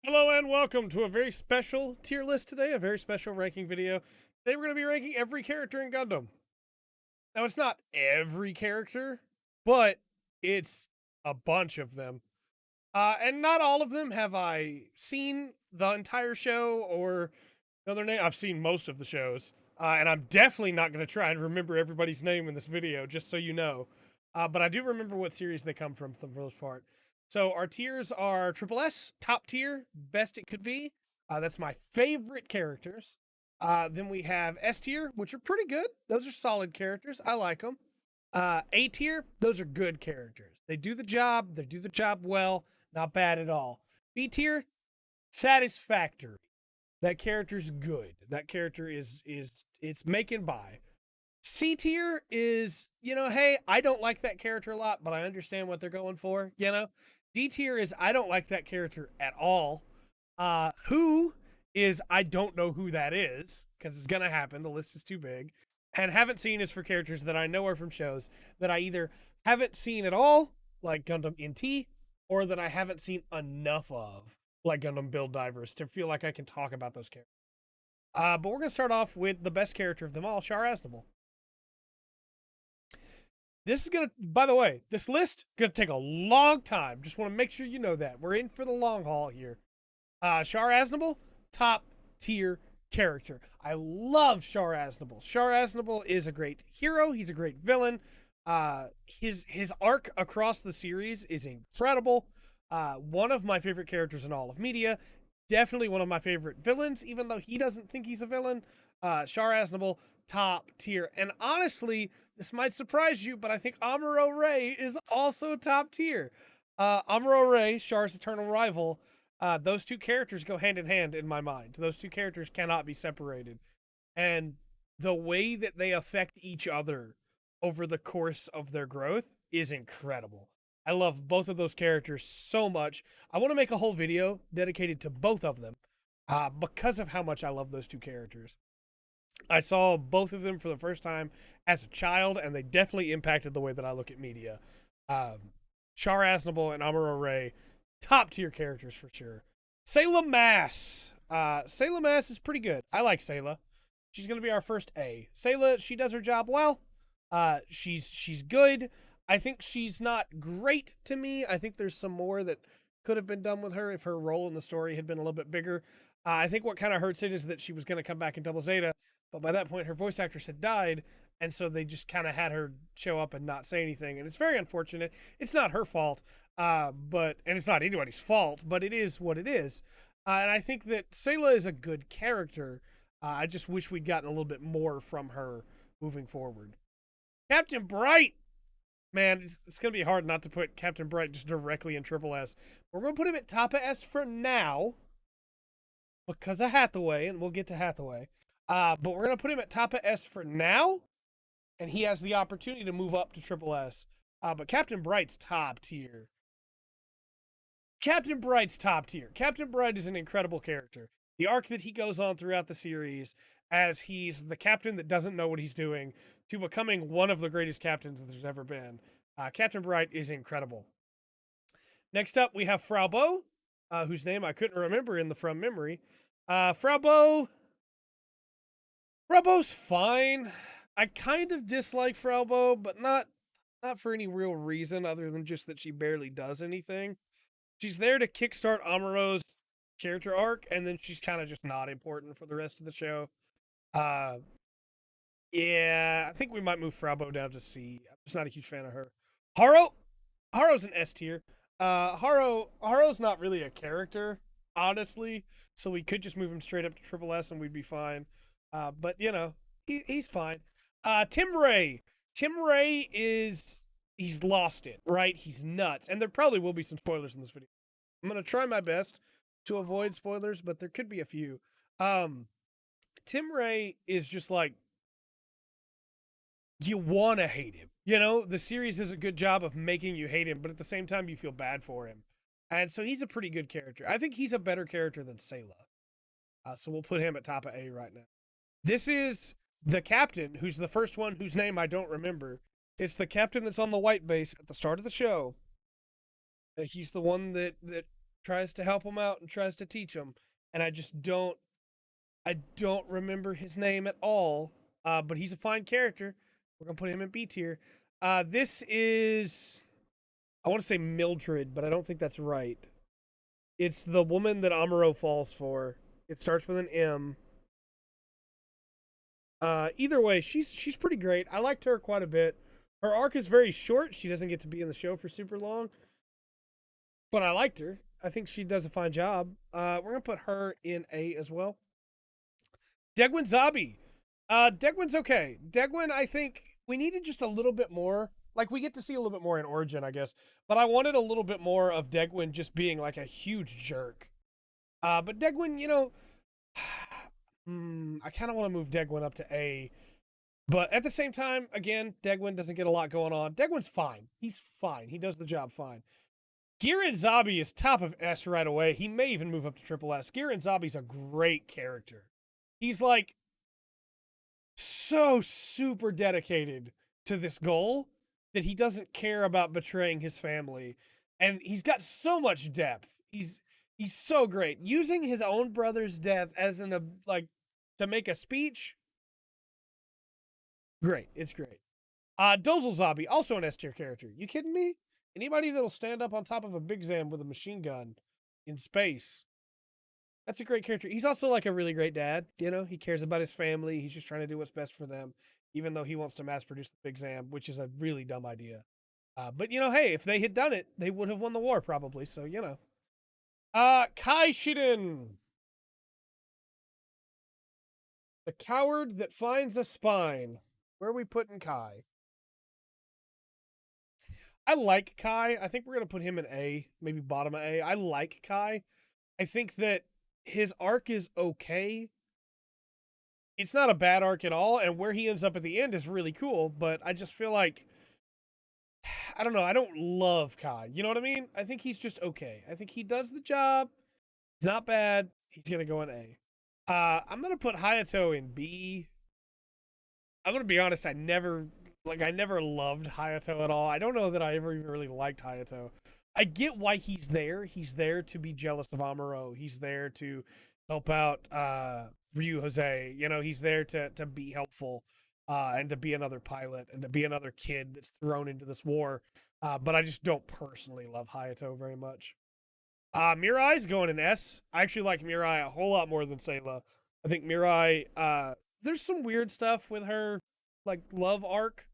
Hello and welcome to a very special tier list today, a very special ranking video. Today we're going to be ranking every character in Gundam. Now it's not every character, but it's a bunch of them. And not all of them have I seen the entire show or know their name. I've seen most of the shows. And I'm definitely not going to try and remember everybody's name in this video, just so you know. But I do remember what series they come from for the most part. So our tiers are Triple S, top tier, best it could be. That's my favorite characters. Then we have S tier, which are pretty good. Those are solid characters. I like them. A tier, those are good characters. They do the job. They do the job well. Not bad at all. B tier, satisfactory. That character's good. That character is it's making by. C tier is, hey, I don't like that character a lot, but I understand what they're going for, D tier is I don't like that character at all. Who is I don't know who that is, because it's gonna happen. The list is too big. And haven't seen is for characters that I know are from shows that I either haven't seen at all, like Gundam NT, or that I haven't seen enough of, like Gundam Build Divers, to feel like I can talk about those characters. But we're gonna start off with the best character of them all, Char Aznable. This is going to, by the way, this list going to take a long time. Just want to make sure you know that. We're in for the long haul here. Char Aznable, top tier character. I love Char Aznable. Char Aznable is a great hero. He's a great villain. His arc across the series is incredible. One of my favorite characters in all of media. Definitely one of my favorite villains, even though he doesn't think he's a villain. Char Aznable, top tier. And honestly, this might surprise you, but I think Amuro Ray is also top tier. Amuro Ray, Char's eternal rival, those two characters go hand in hand in my mind. Those two characters cannot be separated. And the way that they affect each other over the course of their growth is incredible. I love both of those characters so much. I want to make a whole video dedicated to both of them because of how much I love those two characters. I saw both of them for the first time as a child, and they definitely impacted the way that I look at media. Char Aznable and Amuro Ray, top tier characters for sure. Sayla Mass. Sayla Mass is pretty good. I like Sayla. She's going to be our first A. Sayla, she does her job well. She's good. I think she's not great to me. I think there's some more that could have been done with her if her role in the story had been a little bit bigger. I think what kind of hurts it is that she was going to come back in Double Zeta, but by that point her voice actress had died, and so they just kind of had her show up and not say anything, and it's very unfortunate. It's not her fault, and it's not anybody's fault, but it is what it is. And I think that Sayla is a good character. I just wish we'd gotten a little bit more from her moving forward. Captain Bright! Man, it's going to be hard not to put Captain Bright just directly in Triple S. We're going to put him at top of S for now, because of Hathaway, and we'll get to Hathaway. But we're going to put him at top of S for now, and he has the opportunity to move up to Triple S. But Captain Bright's top tier. Captain Bright's top tier. Captain Bright is an incredible character. The arc that he goes on throughout the series, as he's the captain that doesn't know what he's doing, to becoming one of the greatest captains that there's ever been. Captain Bright is incredible. Next up, we have Frau Bow, whose name I couldn't remember in the From Memory. Frau Bow's fine. I kind of dislike Frau Bow, but not for any real reason other than just that she barely does anything. She's there to kickstart Amuro's character arc, and then she's kind of just not important for the rest of the show. Yeah, I think we might move Frau Bow down to C. I'm just not a huge fan of her. Haro's an S tier. Haro's not really a character, honestly, so we could just move him straight up to Triple S and we'd be fine. But he's fine. Tim Ray he's lost it, right? He's nuts, and there probably will be some spoilers in this video. I'm gonna try my best to avoid spoilers, but there could be a few. Tim Ray is just like, you want to hate him. The series does a good job of making you hate him, but at the same time, you feel bad for him. And so he's a pretty good character. I think he's a better character than Sayla. So we'll put him at top of A right now. This is the captain, who's the first one whose name I don't remember. It's the captain that's on the white base at the start of the show. He's the one that tries to help him out and tries to teach him, and I don't remember his name at all. But he's a fine character. We're gonna put him in B tier. This is, I want to say Mildred, but I don't think that's right. It's the woman that Amuro falls for. It starts with an M. Either way, she's pretty great. I liked her quite a bit. Her arc is very short. She doesn't get to be in the show for super long, but I liked her. I think she does a fine job. We're gonna put her in A as well. Degwin Zabi. Degwin's okay. Degwin, I think we needed just a little bit more. Like, we get to see a little bit more in Origin, I guess. But I wanted a little bit more of Degwin just being like a huge jerk. But Degwin, you know, I kind of want to move Degwin up to A. But at the same time, again, Degwin doesn't get a lot going on. Degwin's fine. He's fine. He does the job fine. Giran Zabi is top of S right away. He may even move up to triple S. Giran Zabi's a great character. He's like so super dedicated to this goal that he doesn't care about betraying his family. And he's got so much depth. He's so great. Using his own brother's death as to make a speech. Great. It's great. Dozel Zabi, also an S tier character. You kidding me? Anybody that'll stand up on top of a Big Zam with a machine gun in space. That's a great character. He's also like a really great dad. You know, he cares about his family. He's just trying to do what's best for them, even though he wants to mass produce the Big Zam, which is a really dumb idea. But, you know, hey, if they had done it, they would have won the war probably. So, you know. Kai Shiden. The coward that finds a spine. Where are we putting Kai? I like Kai. I think we're going to put him in A, maybe bottom of A. I like Kai. I think that his arc is okay. It's not a bad arc at all, and where he ends up at the end is really cool, but I just feel like, I don't know, I don't love Kai. You know what I mean? I think he's just okay. I think he does the job. He's not bad. He's going to go in A. I'm going to put Hayato in B. I'm going to be honest, I never loved Hayato at all. I don't know that I ever even really liked Hayato. I get why he's there. He's there to be jealous of Amuro. He's there to help out Ryu Jose. You know, he's there to be helpful and to be another pilot and to be another kid that's thrown into this war. But I just don't personally love Hayato very much. Mirai's going in S. I actually like Mirai a whole lot more than Sayla. I think Mirai, there's some weird stuff with her, like, love arc,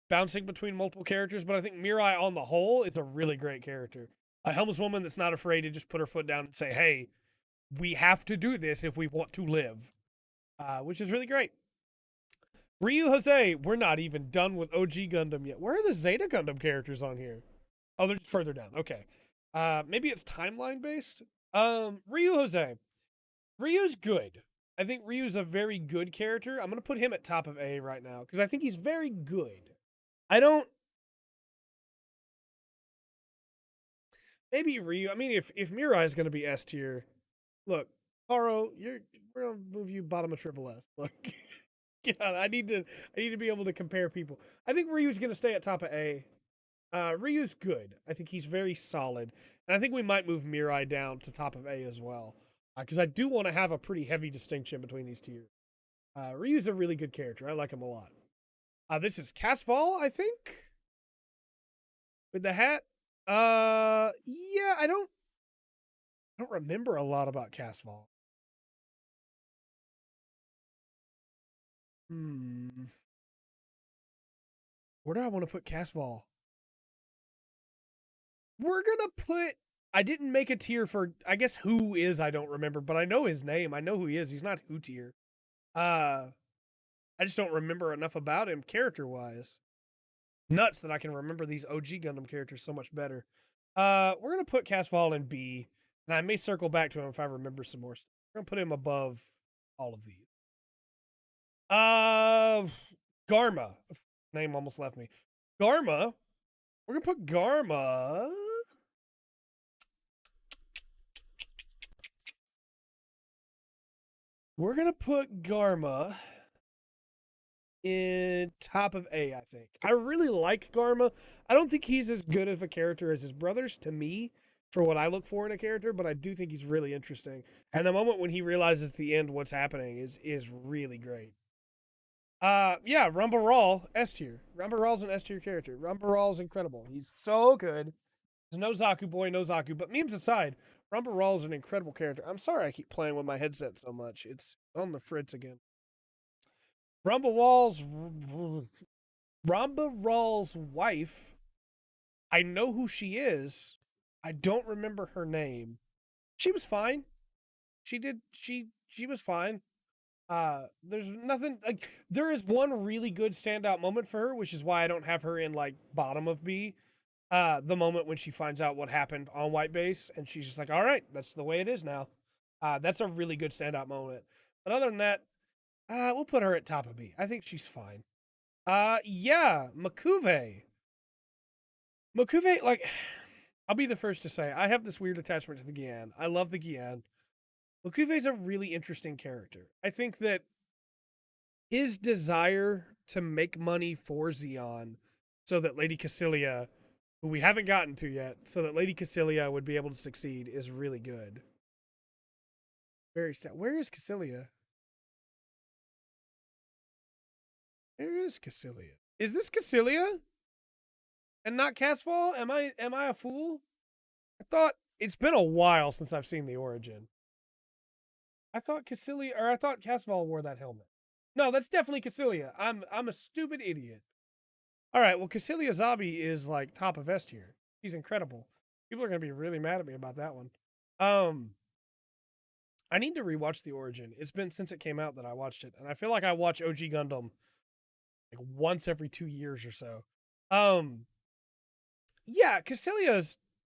bouncing between multiple characters, but I think Mirai on the whole is a really great character. A helmswoman that's not afraid to just put her foot down and say, hey, we have to do this if we want to live, which is really great. Ryu Jose, we're not even done with OG Gundam yet. Where are the Zeta Gundam characters on here? Oh, they're just further down. Okay. Maybe it's timeline based. Ryu Jose. Ryu's good. I think Ryu's a very good character. I'm going to put him at top of A right now because I think he's very good. Maybe Ryu. I mean, if Mirai is going to be S tier, look, Haro, we're going to move you bottom of triple S. Look, God, I need to be able to compare people. I think Ryu's going to stay at top of A. Ryu's good. I think he's very solid. And I think we might move Mirai down to top of A as well. Because I do want to have a pretty heavy distinction between these tiers. Ryu's a really good character. I like him a lot. This is Casval, I think? With the hat? Yeah, I don't remember a lot about Casval. Where do I want to put Casval? We're gonna put, I didn't make a tier for, I guess who is, I don't remember, but I know his name. I know who he is. He's not who tier. I just don't remember enough about him character-wise. Nuts that I can remember these OG Gundam characters so much better. We're going to put Casval in B, and I may circle back to him if I remember some more stuff. We're going to put him above all of these. Garma. Name almost left me. Garma. We're going to put Garma. We're going to put Garma in top of A, I think. I really like Garma. I don't think he's as good of a character as his brothers, to me. for what I look for in a character, but I do think he's really interesting. And the moment when he realizes at the end what's happening is really great. Yeah, Rumba Rawl, S tier. Rumba Rawl's an S tier character. Rumba Rawl's incredible. He's so good. He's no Zaku boy, no Zaku. But memes aside, Rumba Rawl's an incredible character. I'm sorry I keep playing with my headset so much. It's on the fritz again. Rumba Rawl's wife. I know who she is. I don't remember her name. She was fine. She was fine. There's nothing like there is one really good standout moment for her, which is why I don't have her in like bottom of B. The moment when she finds out what happened on White Base and she's just like, all right, that's the way it is now. That's a really good standout moment. But other than that, we'll put her at top of B. I think she's fine. Yeah, Makuve. Makuve, like, I'll be the first to say, I have this weird attachment to the Gyan. I love the Gyan. Makuve's a really interesting character. I think that his desire to make money for Zeon so that Lady Cassilia, who we haven't gotten to yet, so that Lady Cassilia would be able to succeed is really good. Where is Cassilia? Where is Cassilia? Is this Cassilia? And not Casval? Am I a fool? I thought it's been a while since I've seen the origin. I thought Casval wore that helmet. No, that's definitely Cassilia. I'm a stupid idiot. All right, well, Cassilia Zabi is like top of S tier. She's incredible. People are gonna be really mad at me about that one. I need to rewatch the origin. It's been since it came out that I watched it, and I feel like I watch OG Gundam like once every 2 years or so. Yeah,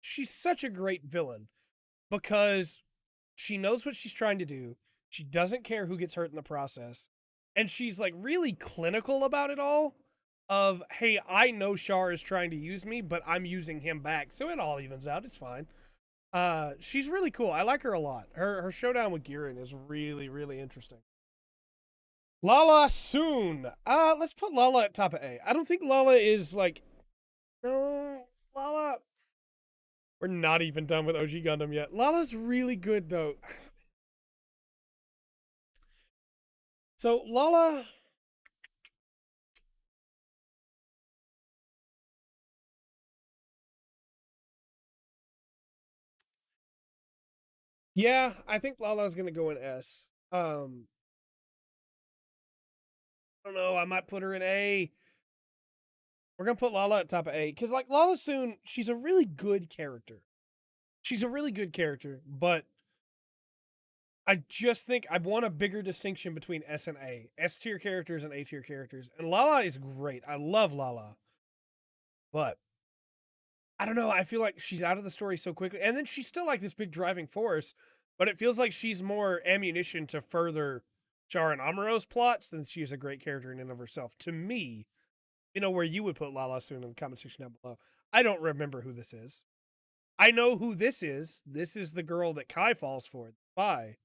she's such a great villain because she knows what she's trying to do. She doesn't care who gets hurt in the process. And she's like really clinical about it all. Of, hey, I know Char is trying to use me, but I'm using him back. So it all evens out. It's fine. She's really cool. I like her a lot. Her showdown with Girin is really, really interesting. Lala Soon. Let's put Lala at top of A. I don't think Lala is like, no, Lala. We're not even done with OG Gundam yet. Lala's really good though. So Lala. Yeah, I think Lala's gonna go in S. I don't know. I might put her in A. We're gonna put Lala at top of A because, like, Lala Soon, she's a really good character. She's a really good character, but I just think I want a bigger distinction between S and A. S tier characters and A tier characters. And Lala is great. I love Lala, but I don't know. I feel like she's out of the story so quickly, and then she's still like this big driving force. But it feels like she's more ammunition to further Char and Amuro's plots than she is a great character in and of herself. To me, you know where you would put Lala Soon in the comment section down below. I don't remember who this is. I know who this is. This is the girl that Kai falls for. Bye.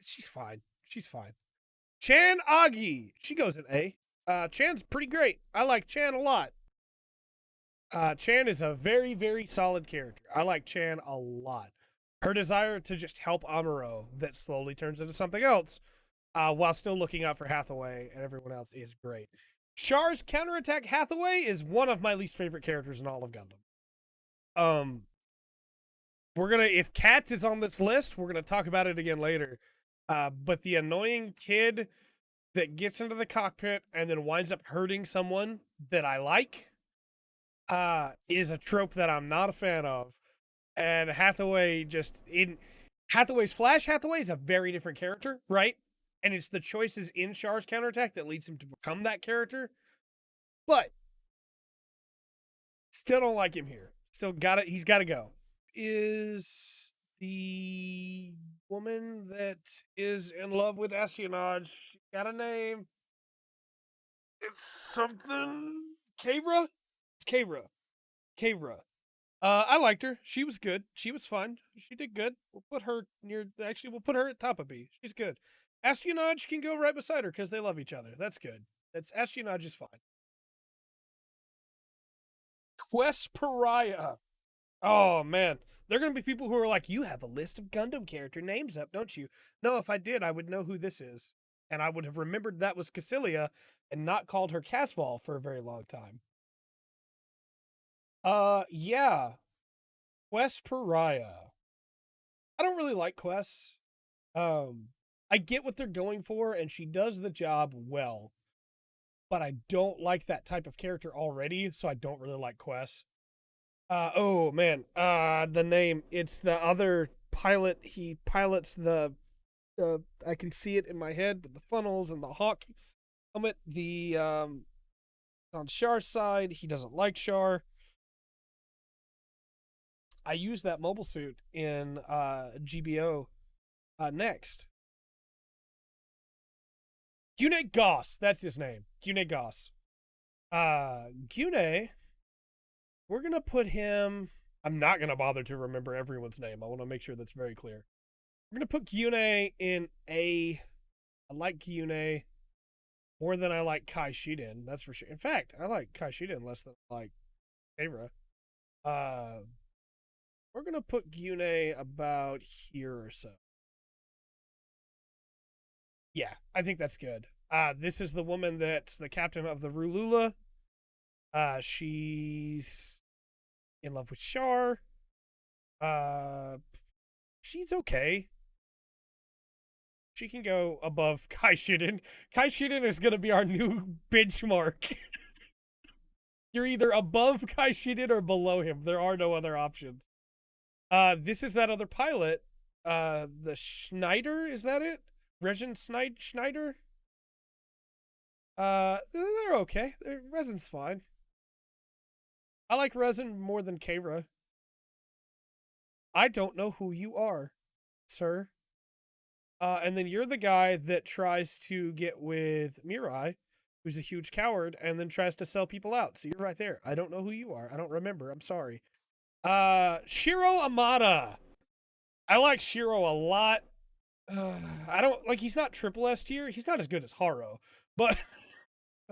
She's fine. She's fine. Chan Agi. She goes in A. Chan's pretty great. I like Chan a lot. Chan is a very, very solid character. I like Chan a lot. Her desire to just help Amuro that slowly turns into something else, while still looking out for Hathaway and everyone else is great. Char's counterattack Hathaway is one of my least favorite characters in all of Gundam. If Katz is on this list, we're gonna talk about it again later. But the annoying kid that gets into the cockpit and then winds up hurting someone that I like, is a trope that I'm not a fan of. And Hathaway's Flash Hathaway is a very different character, right? And it's the choices in Char's counterattack that leads him to become that character. But still don't like him here. He's gotta go. Is the woman that is in love with espionage, she got a name. It's something Kavra? It's Kavra. I liked her. She was good. She was fun. She did good. We'll put her at top of B. She's good. Espionage can go right beside her because they love each other. That's good. Espionage is fine. Quest Pariah. Oh man, they're gonna be people who are like, you have a list of Gundam character names up, don't you? No, if I did, I would know who this is, and I would have remembered that was Cassilia, and not called her Casval for a very long time. Yeah, Quest Pariah. I don't really like quests. I get what they're going for, and she does the job well, but I don't like that type of character already, so I don't really like quests. Oh man, the name. It's the other pilot. He pilots the. I can see it in my head with the funnels and the hawk helmet. The on Char's side, he doesn't like Char. I use that mobile suit in GBO next. Gune Goss, that's his name. Gune Goss. Gune, we're gonna put him. I'm not gonna bother to remember everyone's name. I want to make sure that's very clear. We're gonna put Gune in A. I like Gune more than I like Kai Shiden. That's for sure. In fact, I like Kai Shiden less than I like Eira. We're gonna put Gune about here or so. Yeah, I think that's good. This is the woman that's the captain of the Rulula. She's in love with Char. She's okay. She can go above Kai Shiden. Kai Shiden is going to be our new benchmark. You're either above Kai Shiden or below him. There are no other options. This is that other pilot. The Schneider, is that it? Resin Schneider? They're okay. Resin's fine. I like Resin more than Keira. I don't know who you are, sir. And then you're the guy that tries to get with Mirai, who's a huge coward, and then tries to sell people out. So you're right there. I don't know who you are. I don't remember. I'm sorry. Shiro Amada. I like Shiro a lot. I don't like. He's not triple S tier. He's not as good as Haro, but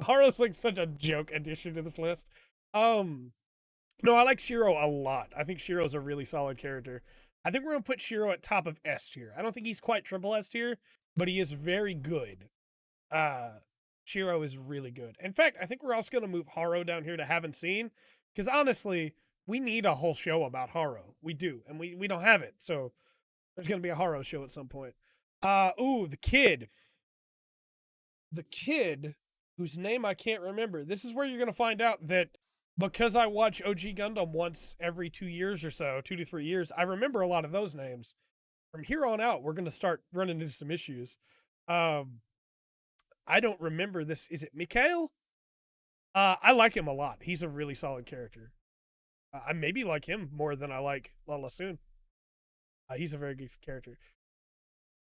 Haro's like such a joke addition to this list. No, I like Shiro a lot. I think Shiro's a really solid character. I think we're gonna put Shiro at top of S tier. I don't think he's quite triple S tier, but he is very good. Shiro is really good. In fact, I think we're also gonna move Haro down here to haven't seen, because honestly, we need a whole show about Haro. We do, and we don't have it. So there's gonna be a Haro show at some point. The kid. The kid, whose name I can't remember. This is where you're gonna find out that because I watch OG Gundam once every 2 years or so, 2 to 3 years, I remember a lot of those names. From here on out, we're gonna start running into some issues. I don't remember this. Is it Mikhail? I like him a lot. He's a really solid character. I maybe like him more than I like Lala Soon. He's a very good character.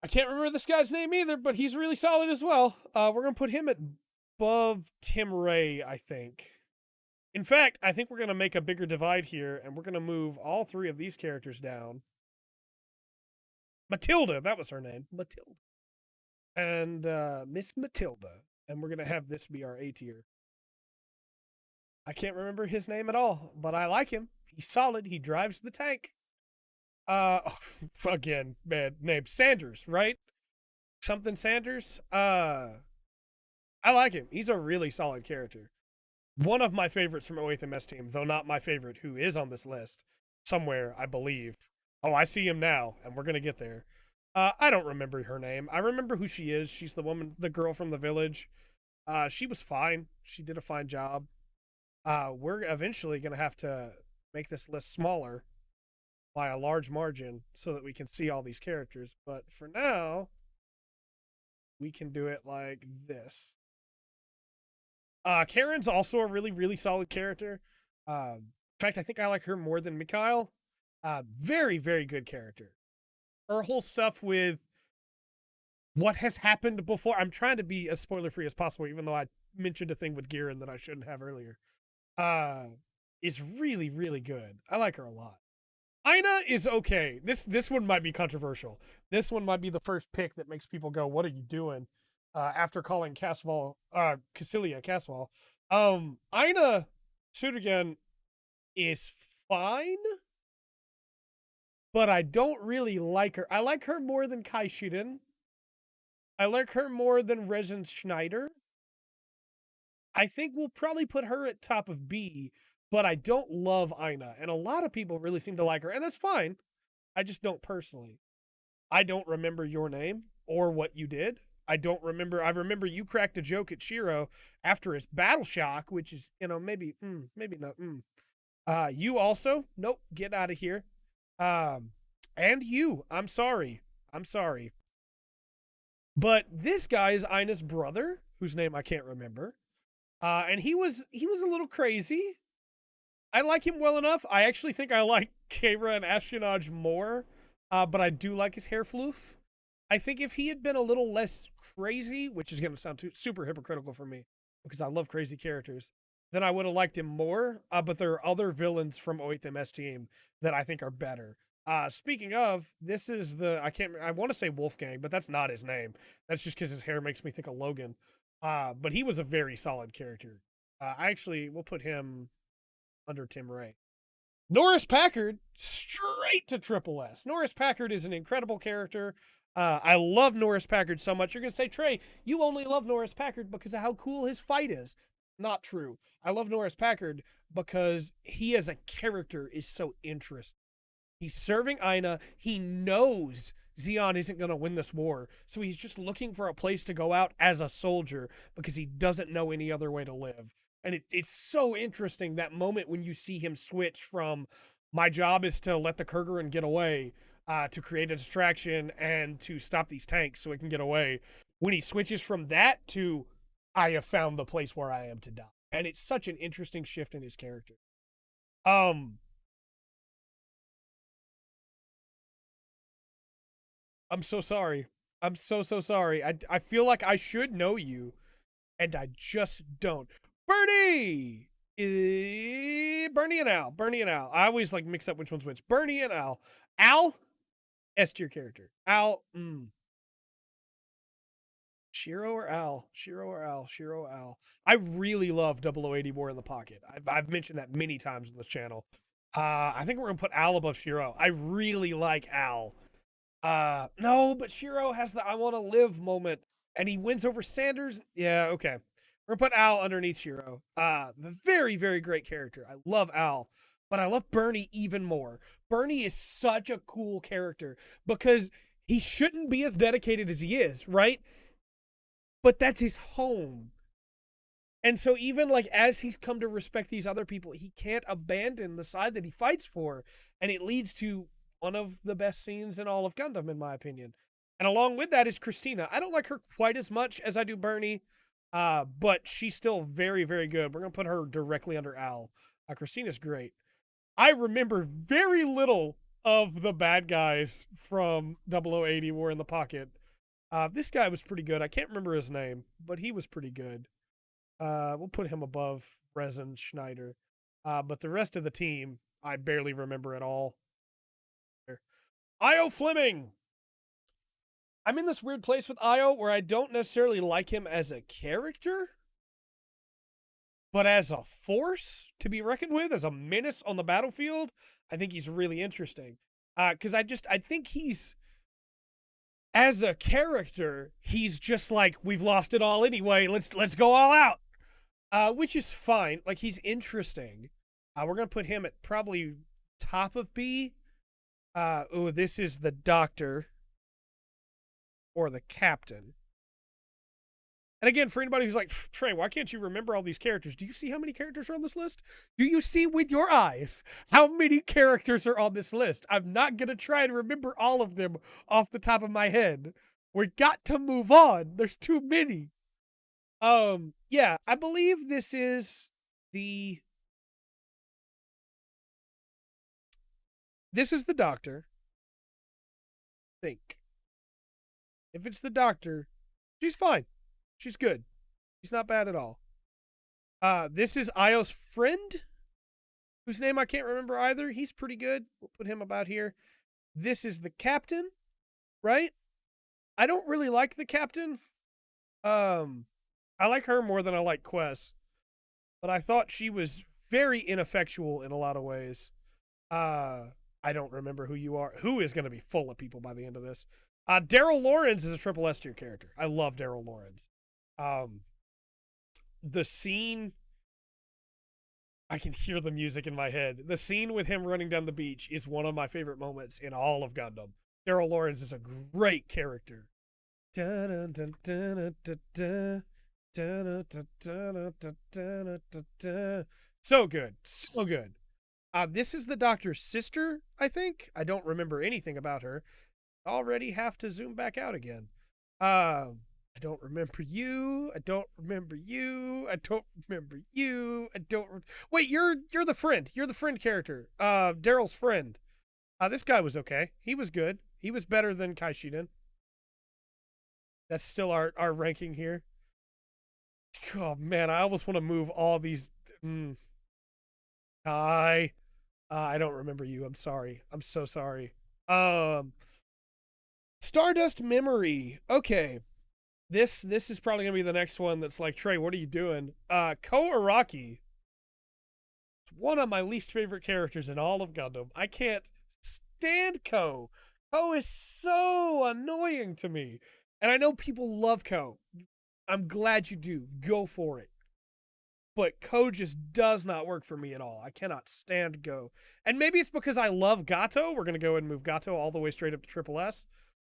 I can't remember this guy's name either, but he's really solid as well. We're gonna put him at above Tim Ray, I think. In fact, I think we're gonna make a bigger divide here, and we're gonna move all three of these characters down. Matilda, that was her name, Matilda, and Miss Matilda, and we're gonna have this be our A tier. I can't remember his name at all, but I like him. He's solid. He drives the tank. Again, bad name. Sanders, right? Something Sanders. I like him. He's a really solid character. One of my favorites from 08th MS team, though not my favorite, who is on this list somewhere, I believe. Oh, I see him now, and we're gonna get there. I don't remember her name. I remember who she is. She's the woman, the girl from the village. She was fine. She did a fine job. We're eventually gonna have to make this list smaller by a large margin so that we can see all these characters. But for now, we can do it like this. Karen's also a really, really solid character. In fact, I think I like her more than Mikhail. Very, very good character. Her whole stuff with what has happened before. I'm trying to be as spoiler free as possible, even though I mentioned a thing with Giran that I shouldn't have earlier. Is really, really good. I like her a lot. Aina is okay. This one might be controversial. This one might be the first pick that makes people go, "What are you doing?" After calling Cassilia Casval. Aina Sudogen is fine, but I don't really like her. I like her more than Kai Shiden. I like her more than Resen Schneider. I think we'll probably put her at top of B, but I don't love Aina, and a lot of people really seem to like her, and that's fine. I just don't personally. I don't remember your name or what you did. I don't remember. I remember you cracked a joke at Shiro after his battle shock, which is, maybe, maybe not. You also, nope, get out of here. And you, I'm sorry. I'm sorry. But this guy is Ina's brother, whose name I can't remember. And he was a little crazy. I like him well enough. I actually think I like Keira and Ashkenaj more, but I do like his hair floof. I think if he had been a little less crazy, which is going to sound super hypocritical for me because I love crazy characters, then I would have liked him more. But there are other villains from OITM's team that I think are better. Speaking of, this is I want to say Wolfgang, but that's not his name. That's just because his hair makes me think of Logan. But he was a very solid character. We'll put him under Tim Ray. Norris Packard, straight to Triple S. Norris Packard is an incredible character. I love Norris Packard so much. You're going to say, Trey, you only love Norris Packard because of how cool his fight is. Not true. I love Norris Packard because he as a character is so interesting. He's serving Aina. He knows Zeon isn't going to win this war, so he's just looking for a place to go out as a soldier because he doesn't know any other way to live. And it's so interesting, that moment when you see him switch from my job is to let the Kurgan get away, to create a distraction and to stop these tanks so it can get away. When he switches from that to I have found the place where I am to die. And it's such an interesting shift in his character. I'm so sorry. I'm so sorry. I feel like I should know you, and I just don't. Bernie! Bernie and Al. Bernie and Al. I always mix up which one's which. Bernie and Al. Al, S tier character. Al, Shiro or Al? Shiro or Al? Shiro or Al? I really love 0080 War in the Pocket. I've mentioned that many times on this channel. I think we're going to put Al above Shiro. I really like Al. No, but Shiro has the I want to live moment, and he wins over Sanders. Yeah, okay. We're going to put Al underneath Shiro. Very, very great character. I love Al, but I love Bernie even more. Bernie is such a cool character because he shouldn't be as dedicated as he is, right? But that's his home. And so even as he's come to respect these other people, he can't abandon the side that he fights for. And it leads to one of the best scenes in all of Gundam, in my opinion. And along with that is Christina. I don't like her quite as much as I do Bernie, but she's still very, very good. We're going to put her directly under Al. Christina's great. I remember very little of the bad guys from 0080 War in the Pocket. This guy was pretty good. I can't remember his name, but he was pretty good. We'll put him above Resen Schneider. But the rest of the team, I barely remember at all. Io Fleming. I'm in this weird place with Io where I don't necessarily like him as a character, but as a force to be reckoned with, as a menace on the battlefield, I think he's really interesting. Because I think he's, as a character, he's just we've lost it all anyway. Let's go all out. Which is fine. He's interesting. We're gonna put him at probably top of B. This is the doctor or the captain. And again, for anybody who's like, Trey, why can't you remember all these characters? Do you see how many characters are on this list? Do you see with your eyes how many characters are on this list? I'm not going to try to remember all of them off the top of my head. We got to move on. There's too many. Yeah, I believe this is the doctor. I think. If it's the doctor, she's fine. She's good. She's not bad at all. This is Io's friend, whose name I can't remember either. He's pretty good. We'll put him about here. This is the captain, right? I don't really like the captain. I like her more than I like Quest, but I thought she was very ineffectual in a lot of ways. I don't remember who you are. Who is going to be full of people by the end of this? Daryl Lawrence is a triple S tier character. I love Daryl Lawrence. The scene, I can hear the music in my head. The scene with him running down the beach is one of my favorite moments in all of Gundam. Daryl Lawrence is a great character. So good. So good. This is the doctor's sister, I think. I don't remember anything about her. Already have to zoom back out again. I don't remember you. I don't remember you. I don't remember you. I don't. Wait, you're the friend. You're the friend character. Daryl's friend. This guy was okay. He was good. He was better than Kaishiden. That's still our ranking here. Oh man, I almost want to move all these. I don't remember you. I'm sorry. I'm so sorry. Stardust Memory. Okay. This is probably gonna be the next one that's like, Trey, what are you doing? Ko Araki. It's one of my least favorite characters in all of Gundam. I can't stand Ko. Ko is so annoying to me. And I know people love Ko. I'm glad you do. Go for it. But Ko just does not work for me at all. I cannot stand Go. And maybe it's because I love Gato. We're going to go and move Gato all the way straight up to Triple S.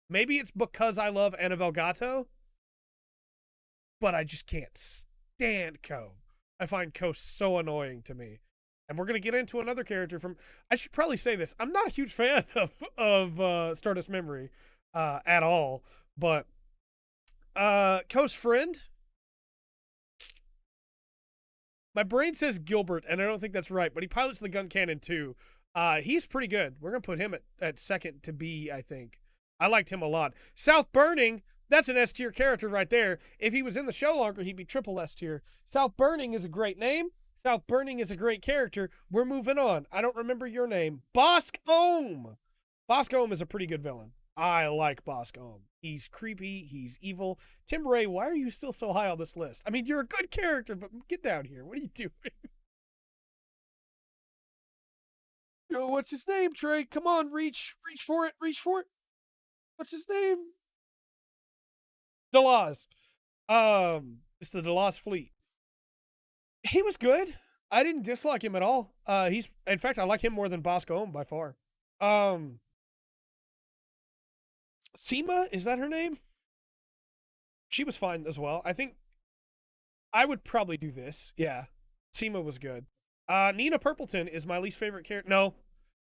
Maybe it's because I love Annabelle Gato. But I just can't stand Ko. I find Ko so annoying to me. And we're going to get into another character from... I should probably say this. I'm not a huge fan of Stardust Memory at all. But Ko's friend... My brain says Gilbert, and I don't think that's right, but he pilots the gun cannon too. He's pretty good. We're going to put him at second to B, I think. I liked him a lot. South Burning, that's an S tier character right there. If he was in the show longer, he'd be triple S tier. South Burning is a great name. South Burning is a great character. We're moving on. I don't remember your name. Bosk Ohm. Bosk Ohm is a pretty good villain. I like Bosk Ohm. He's creepy. He's evil. Tim Ray, why are you still so high on this list? I mean, you're a good character, but get down here. What are you doing? Yo, what's his name, Trey? Come on, reach for it. Reach for it. What's his name? Delaz. It's the Delaz fleet. He was good. I didn't dislike him at all. In fact, I like him more than Bosk Ohm by far. Seema, is that her name? She was fine as well. I think I would probably do this. Yeah. Seema was good. Nina Purpleton is my least favorite character. No,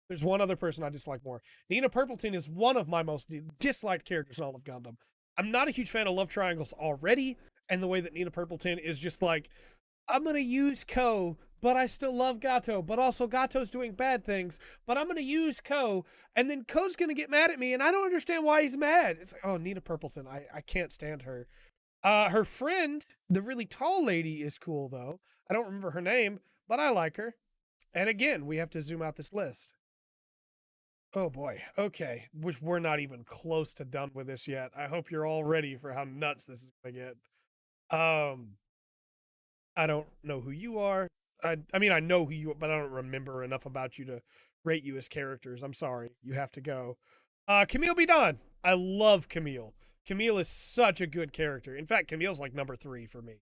there's one other person I dislike more. Nina Purpleton is one of my most disliked characters in all of Gundam. I'm not a huge fan of love triangles already, and the way that Nina Purpleton is just like, I'm going to use Ko, but I still love Gato, but also Gato's doing bad things, but I'm going to use Ko, and then Ko's going to get mad at me, and I don't understand why he's mad. It's like, oh, Nina Purpleton, I can't stand her. Her friend, the really tall lady, is cool, though. I don't remember her name, but I like her. And again, we have to zoom out this list. Oh, boy. Okay. Which we're not even close to done with this yet. I hope you're all ready for how nuts this is going to get. I don't know who you are. I mean, I know who you are, but I don't remember enough about you to rate you as characters. I'm sorry. You have to go. Camille Bidan. I love Camille. Camille is such a good character. In fact, Camille's like number 3 for me.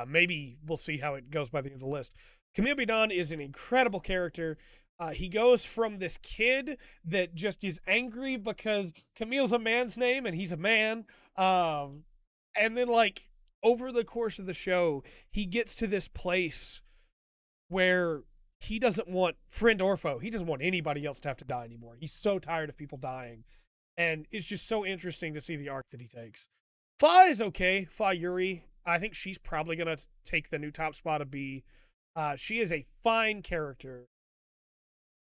Maybe we'll see how it goes by the end of the list. Camille Bidan is an incredible character. He goes from this kid that just is angry because Camille's a man's name and he's a man. And then, like, over the course of the show, he gets to this place where he doesn't want friend or foe. He doesn't want anybody else to have to die anymore. He's so tired of people dying. And it's just so interesting to see the arc that he takes. Fa is okay. Fa Yuri. I think she's probably going to take the new top spot of B. She is a fine character.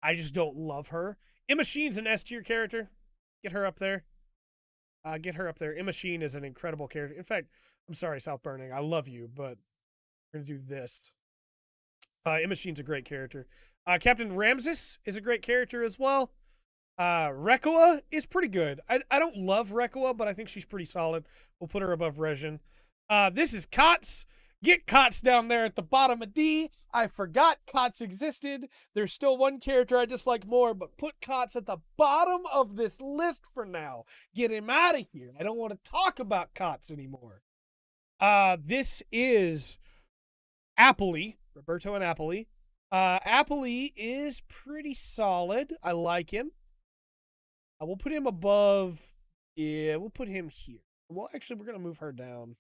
I just don't love her. Emma Sheen's an S tier character. Get her up there. Get her up there. Emma Sheen is an incredible character. In fact, I'm sorry, South Burning. I love you, but we're going to do this. Emma Sheen's a great character. Captain Ramses is a great character as well. Rekoa is pretty good. I don't love Rekoa, but I think she's pretty solid. We'll put her above Rejin. This is Kotz. Get Kots down there at the bottom of D. I forgot Kots existed. There's still one character I dislike more, but put Kots at the bottom of this list for now. Get him out of here. I don't want to talk about Kots anymore. This is Appley, Roberto and Appley. Appley is pretty solid. I like him. We'll put him above. Yeah, we'll put him here. Well, actually, we're going to move her down.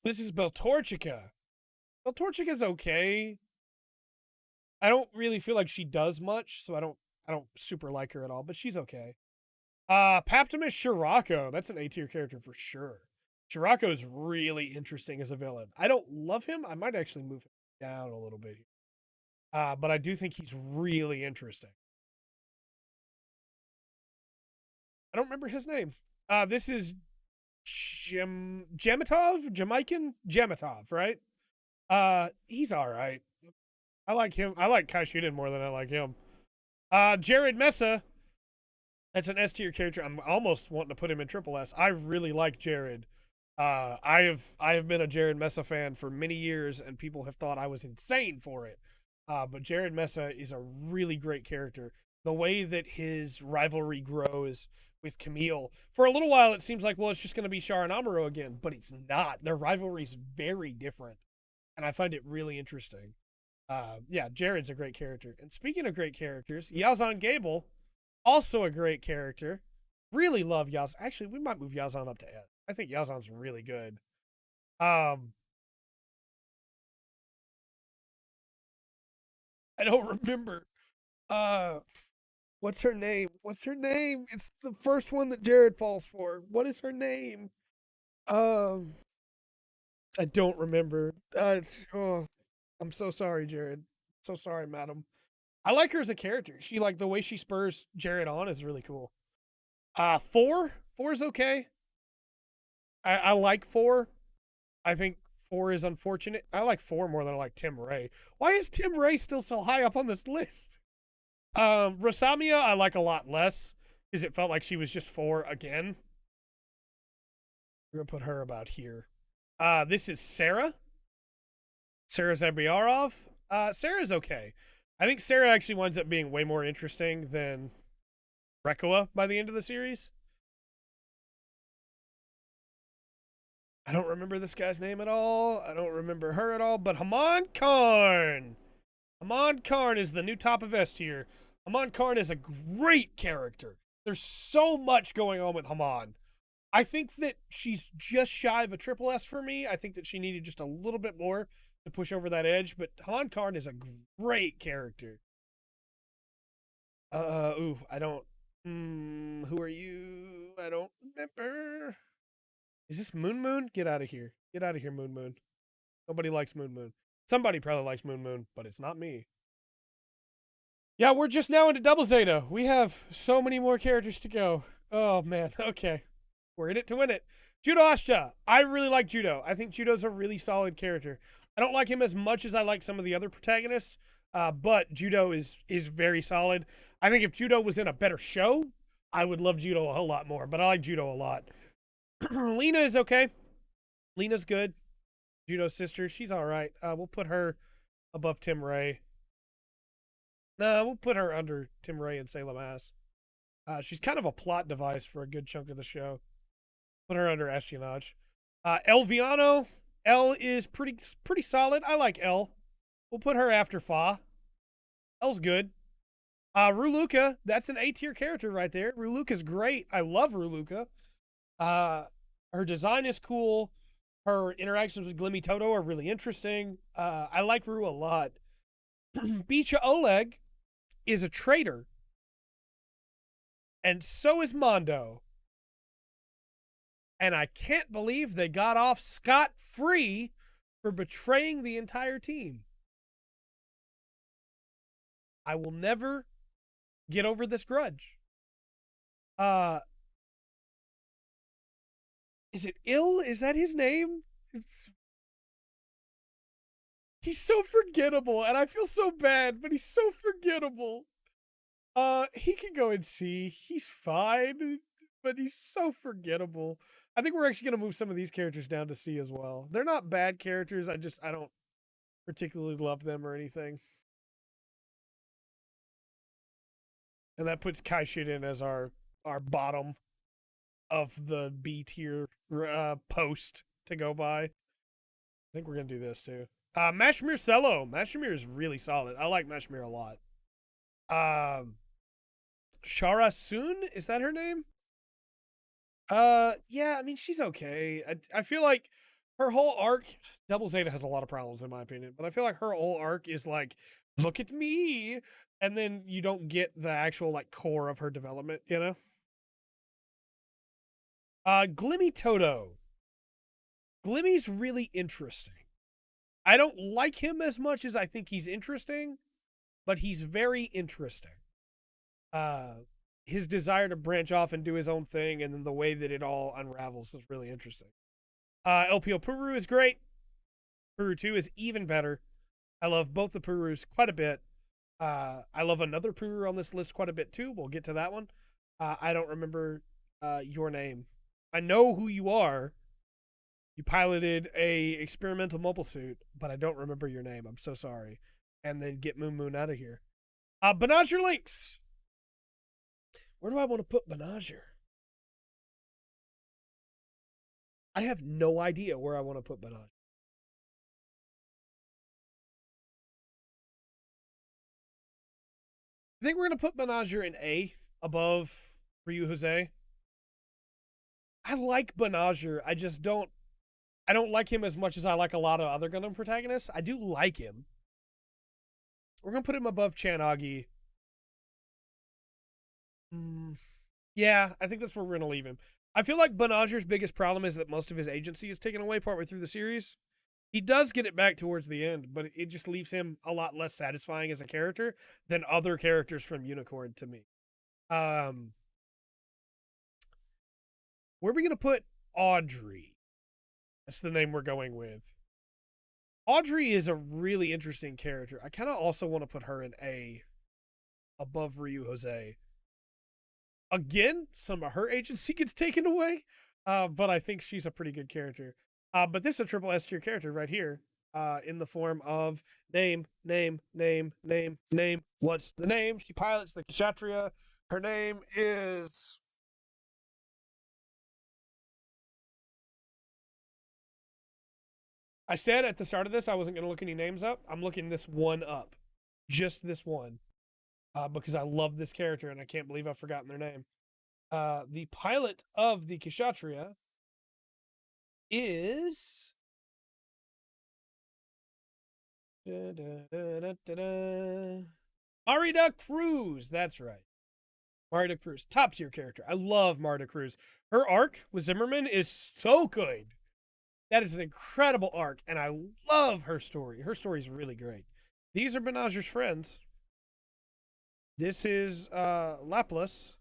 This is Beltorchica. Beltorchica's okay. I don't really feel like she does much, so I don't super like her at all, but she's okay. Paptimus G-Reco. That's an A-tier character for sure. G-Reco is really interesting as a villain. I don't love him. I might actually move him down a little bit. But I do think he's really interesting. I don't remember his name. This is Jamatov? Jamaican? Jamatov, right? He's alright. I like him. I like Kaishuden more than I like him. Jared Mesa. That's an S tier character. I'm almost wanting to put him in triple S. I really like Jared. I have been a Jared Mesa fan for many years, and people have thought I was insane for it. But Jared Mesa is a really great character. The way that his rivalry grows with Camille. For a little while, it seems like, well, it's just going to be Char and Amuro again, but it's not. Their rivalry is very different, and I find it really interesting. Yeah, Jared's a great character. And speaking of great characters, Yazan Gable, also a great character. Really love Yazan. Actually, we might move Yazan up to S. I think Yazan's really good. I don't remember. What's her name? What's her name? It's the first one that Jared falls for. What is her name? I don't remember. I'm so sorry, Jared. So sorry, madam. I like her as a character. She like the way she spurs Jared on is really cool. 4 is okay. I like 4. I think 4 is unfortunate. I like 4 more than I like Tim Ray. Why is Tim Ray still so high up on this list? Rosamia I like a lot less because it felt like she was just 4 again. We're gonna put her about here. This is Sarah. Sarah Zabriarov. Sarah's okay. I think Sarah actually winds up being way more interesting than Rekoa by the end of the series. I don't remember this guy's name at all. I don't remember her at all. But Haman Karn. Haman Karn is the new top of S tier. Haman Karn is a great character. There's so much going on with Haman. I think that she's just shy of a triple S for me. I think that she needed just a little bit more to push over that edge. But Haman Karn is a great character. I don't. Who are you? I don't remember. Is this Moon Moon? Get out of here. Get out of here, Moon Moon. Nobody likes Moon Moon. Somebody probably likes Moon Moon, but it's not me. Yeah, we're just now into Double Zeta. We have so many more characters to go. Oh, man. Okay. We're in it to win it. Judo Ashta. I really like Judo. I think Judo's a really solid character. I don't like him as much as I like some of the other protagonists, but Judo is very solid. I think if Judo was in a better show, I would love Judo a whole lot more, but I like Judo a lot. Lena is okay. Lena's good. Judo's sister, she's all right. We'll put her above Tim Ray. No, we'll put her under Tim Ray and Salem Ass. She's kind of a plot device for a good chunk of the show. Put her under Espionage. El Viano. El is pretty solid. I like El. We'll put her after Fa. El's good. Ruluka, that's an A-tier character right there. Ruluka's great. I love Ruluka. Her design is cool. Her interactions with Glimmy Toto are really interesting. I like Rue a lot. Bicha Oleg is a traitor. And so is Mondo. And I can't believe they got off scot-free for betraying the entire team. I will never get over this grudge. Is it Ill? Is that his name? He's so forgettable, and I feel so bad, but he's so forgettable. He can go and see. He's fine, but he's so forgettable. I think we're actually going to move some of these characters down to C as well. They're not bad characters. I don't particularly love them or anything. And that puts Kai Shiden as our bottom of the B tier post to go by. I think we're gonna do this too. Mashmir Cello. Mashmir is really solid. I like Mashmir a lot. Shara Soon, is that her name? Yeah, I mean she's okay. I feel like her whole arc, Double Zeta has a lot of problems in my opinion, but I feel like her whole arc is like, look at me, and then you don't get the actual like core of her development, you know? Glimmy Toto. Glimmy's really interesting. I don't like him as much as I think he's interesting, but he's very interesting. His desire to branch off and do his own thing, and then the way that it all unravels is really interesting. LPO Puru is great. Puru 2 is even better. I love both the Purus quite a bit. I love another Puru on this list quite a bit too. We'll get to that one. I don't remember your name. I know who you are. You piloted a experimental mobile suit, but I don't remember your name. I'm so sorry. And then get Moon Moon out of here. Benager Links. Where do I want to put Benager? I have no idea where I want to put Benager. I think we're going to put Benager in A above Ryu Jose. I like Benager. I don't like him as much as I like a lot of other Gundam protagonists. I do like him. We're going to put him above Chanagi. Yeah, I think that's where we're going to leave him. I feel like Benager's biggest problem is that most of his agency is taken away partway through the series. He does get it back towards the end, but it just leaves him a lot less satisfying as a character than other characters from Unicorn to me. Where are we going to put Audrey? That's the name we're going with. Audrey is a really interesting character. I kind of also want to put her in A above Ryu Jose. Again, some of her agency gets taken away, but I think she's a pretty good character. But this is a triple S tier character right here, in the form of name. What's the name? She pilots the Kshatriya. Her name is... I said at the start of this I wasn't going to look any names up. I'm looking this one up. Just this one. Because I love this character and I can't believe I've forgotten their name. The pilot of the Kshatriya is... Marida Cruz. That's right. Marida Cruz. Top tier character. I love Marida Cruz. Her arc with Zimmerman is so good. That is an incredible arc, and I love her story. Her story is really great. These are Benager's friends. This is Laplas.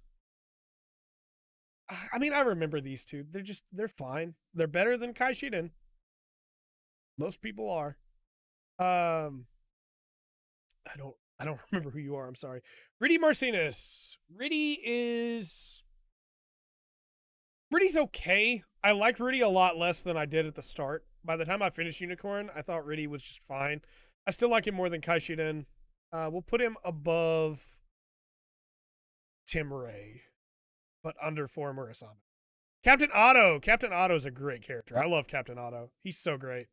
I mean, I remember these two. They're fine. They're better than Kai Shiden. Most people are. I don't remember who you are. I'm sorry. Riddy Marcinus. Riddy's okay. I like Riddy a lot less than I did at the start. By the time I finished Unicorn, I thought Riddy was just fine. I still like him more than Kai Shiden. We'll put him above Tim Ray, but under former Asami. Captain Otto. Captain Otto's a great character. I love Captain Otto. He's so great.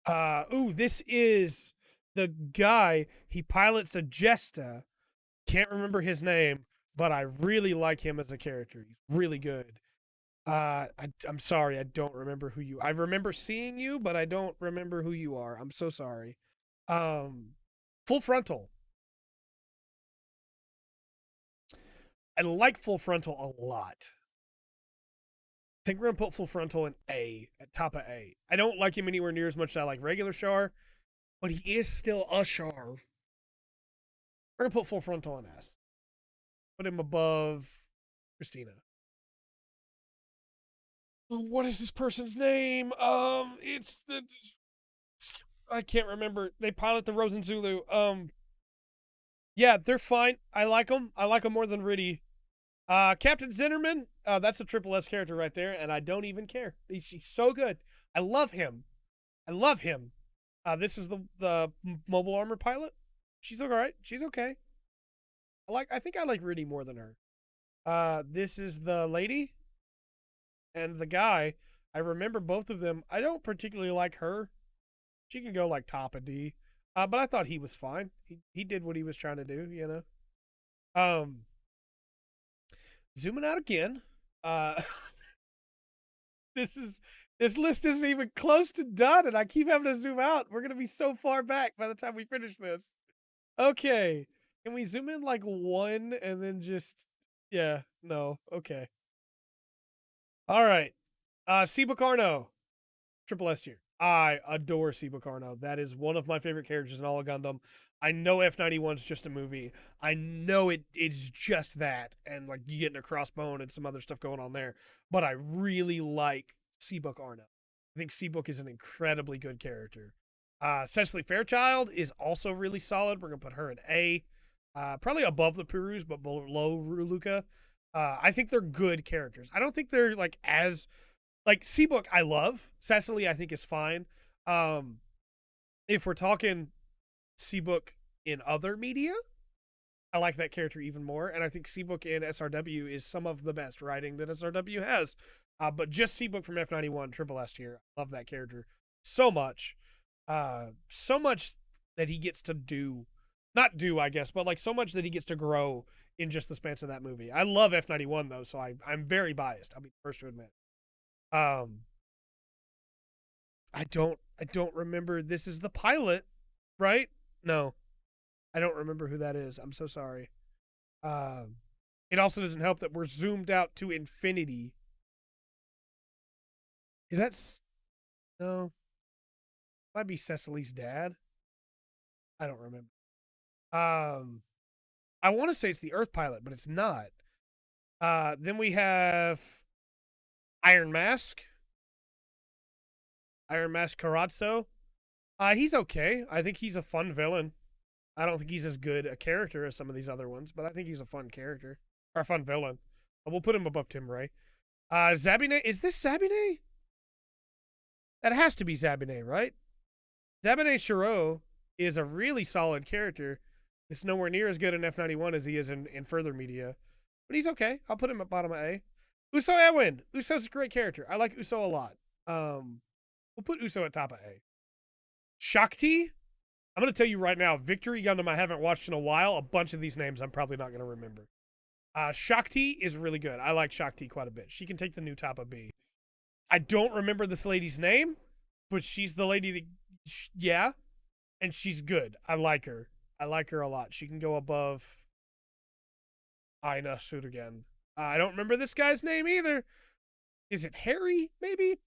This is the guy. He pilots a Jesta. Can't remember his name, but I really like him as a character. He's really good. I'm sorry, I don't remember who you... I remember seeing you, but I don't remember who you are. I'm so sorry. Full Frontal. I like Full Frontal a lot. I think we're going to put Full Frontal in A, at top of A. I don't like him anywhere near as much as I like regular Char, but he is still a Char. We're going to put Full Frontal in S. Put him above Christina. What is this person's name? It's the... I can't remember. They pilot the Rosen Zulu. Yeah, they're fine. I like them. I like them more than Riddy. Captain Zinnerman. That's a triple S character right there, and I don't even care. She's so good. I love him. I love him. This is the mobile armor pilot. She's all right. She's okay. I think I like Riddy more than her. This is the lady and the guy. I remember both of them. I don't particularly like her. She can go like top of D. But I thought he was fine. He did what he was trying to do, you know. Zooming out again. This list isn't even close to done, and I keep having to zoom out. We're gonna be so far back by the time we finish this. Okay. Can we zoom in like one and then just no. Okay. All right. Siba Carno. Triple S tier. I adore Siba Carno. That is one of my favorite characters in all of Gundam. I know F91 is just a movie. I know it's just that, and like you getting a crossbone and some other stuff going on there. But I really like Seabook Arno. I think Seabook is an incredibly good character. Cecily Fairchild is also really solid. We're gonna put her in A. Probably above the Purus, but below Ruluka. I think they're good characters. I don't think they're like as like Seabook I love. Cecily I think is fine. If we're talking Seabook in other media, I like that character even more, and I think Seabook in SRW is some of the best writing that SRW has. But just Seabook from F91 Triple S tier. I love that character so much. So much that he gets to do. Not do, I guess, but like so much that he gets to grow in just the span of that movie. I love F91 though, so I'm very biased. I'll be the first to admit. I don't remember. This is the pilot, right? No, I don't remember who that is. I'm so sorry. It also doesn't help that we're zoomed out to infinity. Is that no? Might be Cecily's dad. I don't remember. I want to say it's the Earth pilot, but it's not. Then we have Iron Mask. Iron Mask Karatso. He's okay. I think he's a fun villain. I don't think he's as good a character as some of these other ones, but I think he's a fun character. Or a fun villain. We'll put him above Tim Ray. Zabine. Is this Zabine? That has to be Zabine, right? Zabine Shiro is a really solid character. It's nowhere near as good in F91 as he is in further media. But he's okay. I'll put him at bottom of A. Uso Edwin. Uso's a great character. I like Uso a lot. We'll put Uso at top of A. Shakti. I'm going to tell you right now, Victory Gundam I haven't watched in a while. A bunch of these names I'm probably not going to remember. Shakti is really good. I like Shakti quite a bit. She can take the new top of B. I don't remember this lady's name, but she's the lady that, yeah, and she's good. I like her. I like her a lot. She can go above Aina Surugan. I don't remember this guy's name either. Is it Harry, maybe?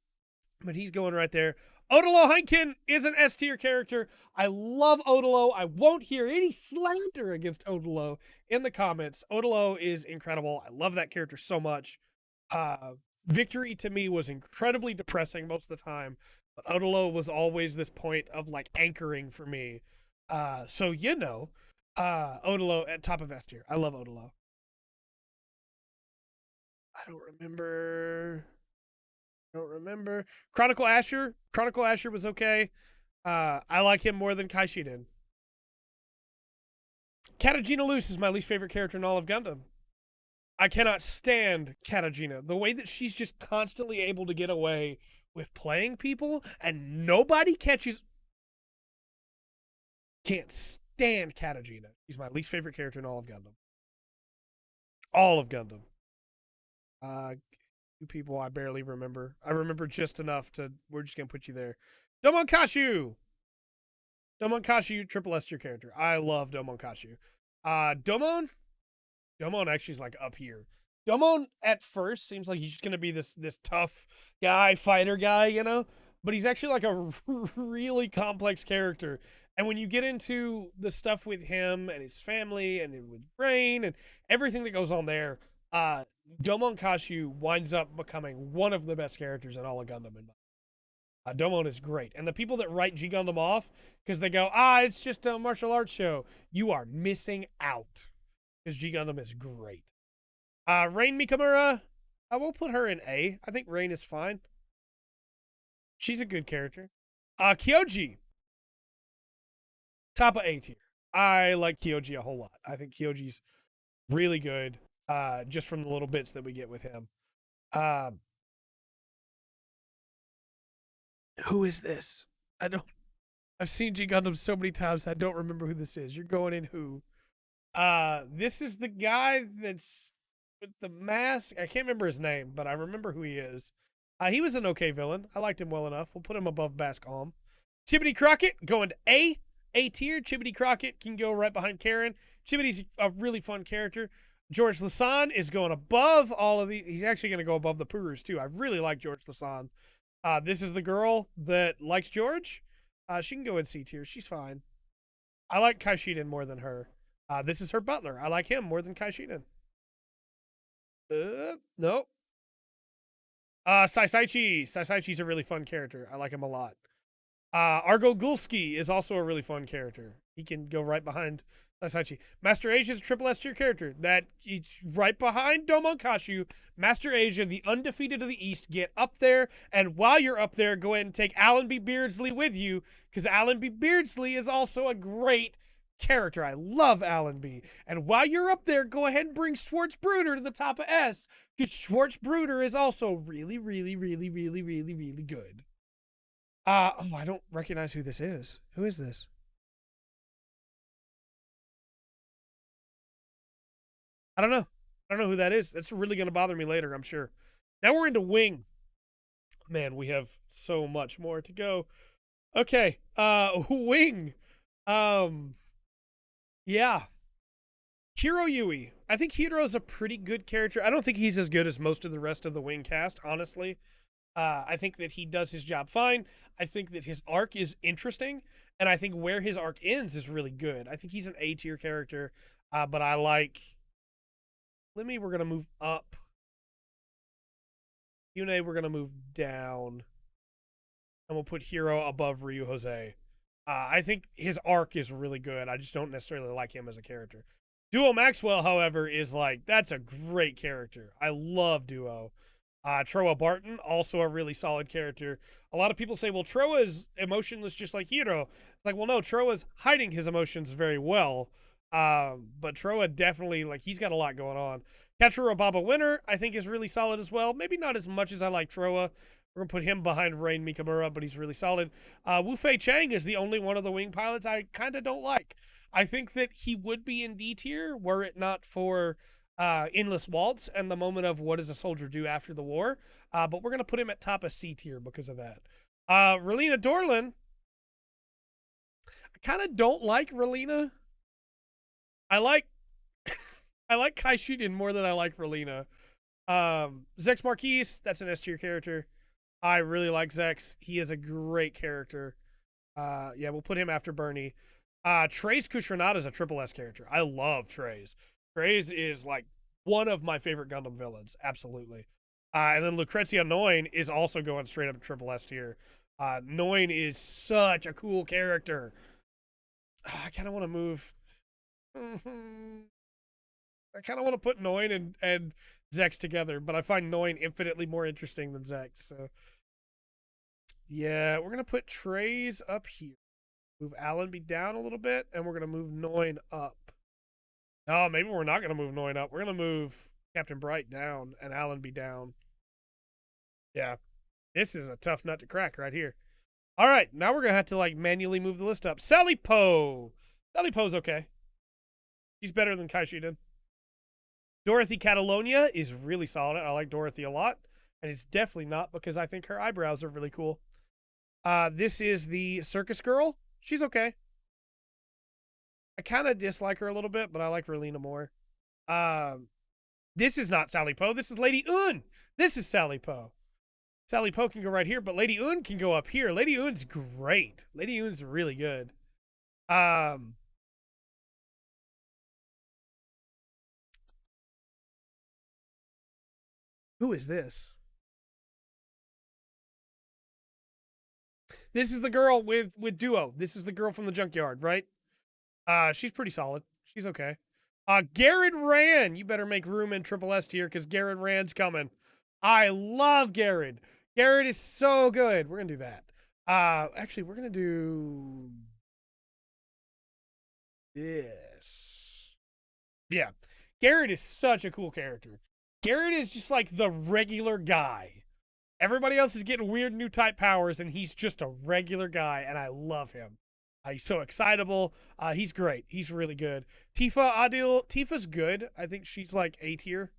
But he's going right there. Odilo Heineken is an S tier character. I love Odilo. I won't hear any slander against Odilo in the comments. Odilo is incredible. I love that character so much. Victory to me was incredibly depressing most of the time, but Odilo was always this point of like anchoring for me. So you know, Odilo at top of S tier. I love Odilo. I don't remember. Chronicle Asher. Chronicle Asher was okay. I like him more than Kaishiden. Katagina Luce is my least favorite character in all of Gundam. I cannot stand Katagina. The way that she's just constantly able to get away with playing people and nobody catches. Can't stand Katagina. She's my least favorite character in all of Gundam. All of Gundam. Two people I barely remember. I remember just enough to. We're just gonna put you there. Domon Kashu. Domon Kashu, triple S tier character. I love Domon Kashu. Domon actually is like up here. Domon at first seems like he's just gonna be this tough guy, fighter guy, you know. But he's actually like a really complex character. And when you get into the stuff with him and his family and with Brain and everything that goes on there, Domon Kashu winds up becoming one of the best characters in all of Gundam. Domon is great. And the people that write G-Gundam off because they go, it's just a martial arts show, you are missing out. Because G-Gundam is great. Rain Mikamura, I will put her in A. I think Rain is fine. She's a good character. Kyoji, top of A tier. I like Kyoji a whole lot. I think Kyoji's really good, just from the little bits that we get with him. Who is this? I don't. I've seen G-Gundam so many times. I don't remember who this is. You're going in who? This is the guy that's with the mask. I can't remember his name, but I remember who he is. He was an okay villain. I liked him well enough. We'll put him above Bascom. Chibity Crockett going to A tier. Chibity Crockett can go right behind Karen. Chibity's a really fun character. George Lasan is going above all of these. He's actually going to go above the Purus too. I really like George Lasan. This is the girl that likes George. She can go in C tier. She's fine. I like Kai Shiden more than her. This is her butler. I like him more than Kai Shiden. Nope. Saisaichi. Saisaichi's a really fun character. I like him a lot. Argo Gulski is also a really fun character. He can go right behind Saisaichi. Master Asia is a triple S tier character. That he's right behind Domon Kashu. Master Asia, the undefeated of the East, get up there, and while you're up there, go ahead and take Alan B. Beardsley with you, because Alan B. Beardsley is also a great character. I love Alan B. And while you're up there, go ahead and bring Schwartz Bruder to the top of S, because Schwartz Bruder is also really, really, really, really, really, really good. I don't recognize who this is. Who is this? I don't know. I don't know who that is. That's really going to bother me later, I'm sure. Now we're into Wing. Man, we have so much more to go. Okay. Wing. Yeah. Hiro Yui. I think Hiro's a pretty good character. I don't think he's as good as most of the rest of the Wing cast, honestly. I think that he does his job fine. I think that his arc is interesting, and I think where his arc ends is really good. I think he's an A tier character, but I like. We're gonna move up. Yune, we're gonna move down, and we'll put Hiro above Ryu Jose. I think his arc is really good. I just don't necessarily like him as a character. Duo Maxwell, however, is that's a great character. I love Duo. Troa Barton, also a really solid character. A lot of people say, well, Troa is emotionless just like Hiro. It's like, well, no, Troa's hiding his emotions very well. But Troa definitely, he's got a lot going on. Katsura Baba Winner, I think, is really solid as well. Maybe not as much as I like Troa. We're going to put him behind Rain Mikamura, but he's really solid. Wu Fei Chang is the only one of the Wing pilots I kind of don't like. I think that he would be in D tier were it not for Endless Waltz and the moment of what does a soldier do after the war. But we're going to put him at top of C tier because of that. Relina Dorlin. I kind of don't like Relina. I like Kai Shiden more than I like Relina. Zex Marquise, that's an S tier character. I really like Zex. He is a great character. Yeah, we'll put him after Bernie. Trace Kushranada is a triple S character. I love Trace. Trace is one of my favorite Gundam villains. Absolutely. And then Lucrezia Noin is also going straight up to triple S tier. Noin is such a cool character. I kind of want to move. I kind of want to put Noin and Zex together, but I find Noin infinitely more interesting than Zex. So, yeah, we're going to put Trace up here. Move Allenby down a little bit, and we're going to move Noin up. No, maybe we're not going to move Noin up. We're going to move Captain Bright down and Allenby down. Yeah, this is a tough nut to crack right here. All right, now we're going to have to, manually move the list up. Sally Poe. Sally Poe's okay. She's better than Kai Shiden. Dorothy Catalonia is really solid. I like Dorothy a lot. And it's definitely not because I think her eyebrows are really cool. This is the circus girl. She's okay. I kind of dislike her a little bit, but I like Relina more. This is not Sally Poe. This is Lady Un. This is Sally Poe. Sally Poe can go right here, but Lady Un can go up here. Lady Un's great. Lady Un's really good. Who is this? This is the girl with Duo. This is the girl from the junkyard, right? She's pretty solid. She's okay. Garrett Rand. You better make room in Triple S tier because Garrett Rand's coming. I love Garrett. Garrett is so good. We're gonna do that. Actually, we're gonna do this. Yeah, Garrett is such a cool character. Garrett is just like the regular guy. Everybody else is getting weird new type powers, and he's just a regular guy, and I love him. He's so excitable. He's great. He's really good. Tifa Adil. Tifa's good. I think she's like A tier,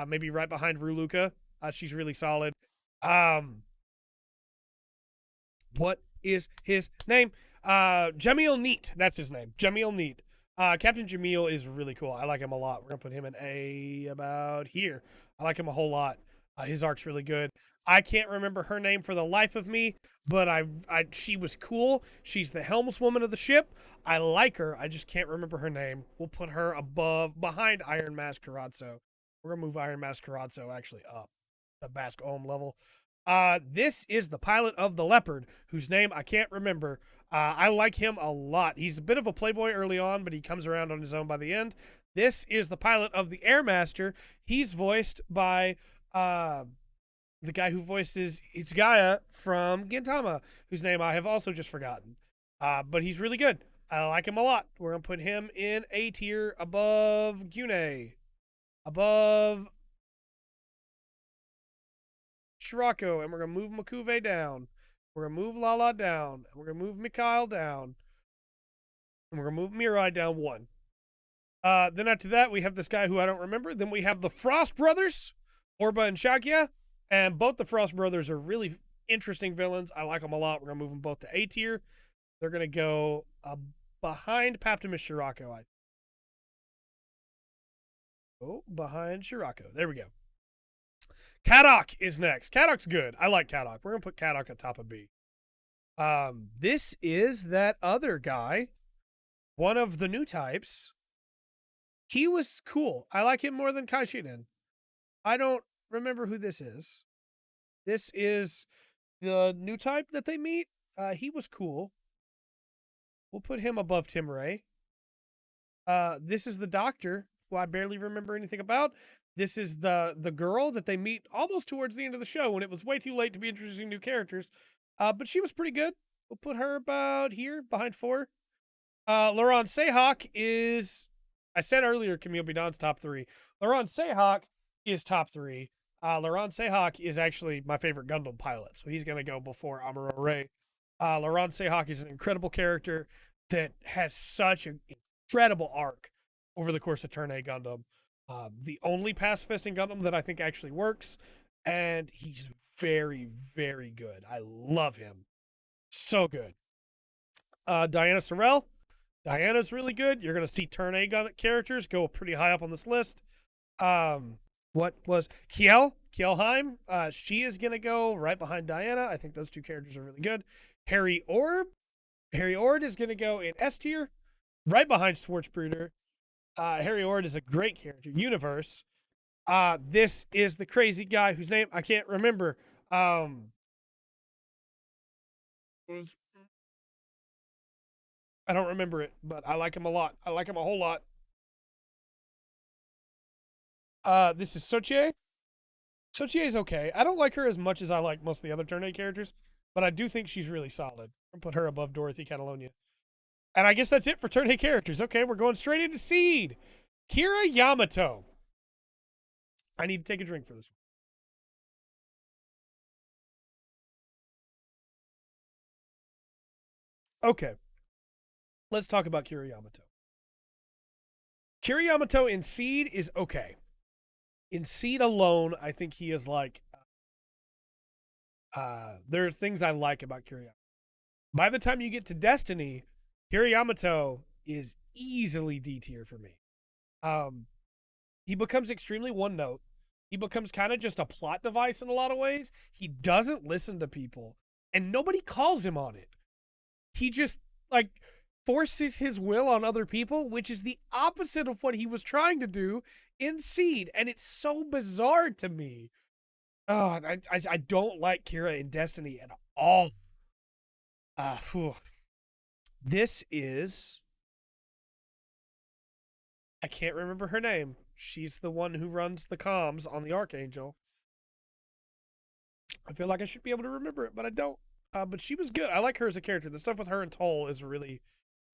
maybe right behind Ruluka. She's really solid. Um, what is his name? Jamil Neat. That's his name. Jamil Neat. Captain Jamil is really cool. I like him a lot. We're gonna put him in A about here. I like him a whole lot. His arc's really good. I can't remember her name for the life of me, but she was cool. She's the helmswoman of the ship. I like her. I just can't remember her name. We'll put her behind Iron Mask Karatso. We're gonna move Iron Mask Karatso actually up the Bask Ohm level. This is the pilot of the Leopard, whose name I can't remember. I like him a lot. He's a bit of a playboy early on, but he comes around on his own by the end. This is the pilot of the Airmaster. He's voiced by the guy who voices Itsugaya from Gintama, whose name I have also just forgotten. But he's really good. I like him a lot. We're going to put him in A tier above Gyune, above G-Reco, and we're going to move Makuve down. We're going to move Lala down. We're going to move Mikhail down. And we're going to move Mirai down one. Then after that, we have this guy who I don't remember. Then we have the Frost Brothers, Orba and Shakya. And both the Frost Brothers are really interesting villains. I like them a lot. We're going to move them both to A tier. They're going to go behind Paptimus Shirako. Behind Shirako. There we go. Kadok is next. Kadok's good. I like Kadok. We're going to put Kadok at top of B. This is that other guy, one of the new types. He was cool. I like him more than Kaishinen. I don't remember who this is. This is the new type that they meet. He was cool. We'll put him above Tim Ray. This is the doctor, who I barely remember anything about. This is the girl that they meet almost towards the end of the show when it was way too late to be introducing new characters. But she was pretty good. We'll put her about here, behind 4. Laurent Sehawk is, I said earlier, Camille Bidon's top 3. Laurent Sehawk is top 3. Laurent Sehawk is actually my favorite Gundam pilot, so he's going to go before Amuro Ray. Laurent Sehawk is an incredible character that has such an incredible arc over the course of Turn A Gundam. The only pacifisting Gundam that I think actually works, and he's very, very good. I love him. So good. Diana Sorrell. Diana's really good. You're going to see Turn A Gundam characters go pretty high up on this list. What was Kielheim? She is going to go right behind Diana. I think those two characters are really good. Harry Ord is going to go in S tier, right behind Schwarzbrüder. Harry Ord is a great character. Universe. This is the crazy guy whose name I can't remember. I don't remember it, but I like him a lot. I like him a whole lot. This is Sochie. Sochie is okay. I don't like her as much as I like most of the other Turn A characters, but I do think she's really solid. I'll put her above Dorothy Catalonia. And I guess that's it for Turn A characters. Okay, we're going straight into Seed. Kira Yamato. I need to take a drink for this one. Okay. Let's talk about Kira Yamato. Kira Yamato in Seed is okay. In Seed alone, I think he is like, there are things I like about Kira Yamato. By the time you get to Destiny, Kira Yamato is easily D tier for me. He becomes extremely one note. He becomes kind of just a plot device in a lot of ways. He doesn't listen to people, and nobody calls him on it. He just like forces his will on other people, which is the opposite of what he was trying to do in Seed, and it's so bizarre to me. Oh, I don't like Kira in Destiny at all. This is, I can't remember her name. She's the one who runs the comms on the Archangel. I feel like I should be able to remember it, but I don't. But she was good. I like her as a character. The stuff with her and Toll is really,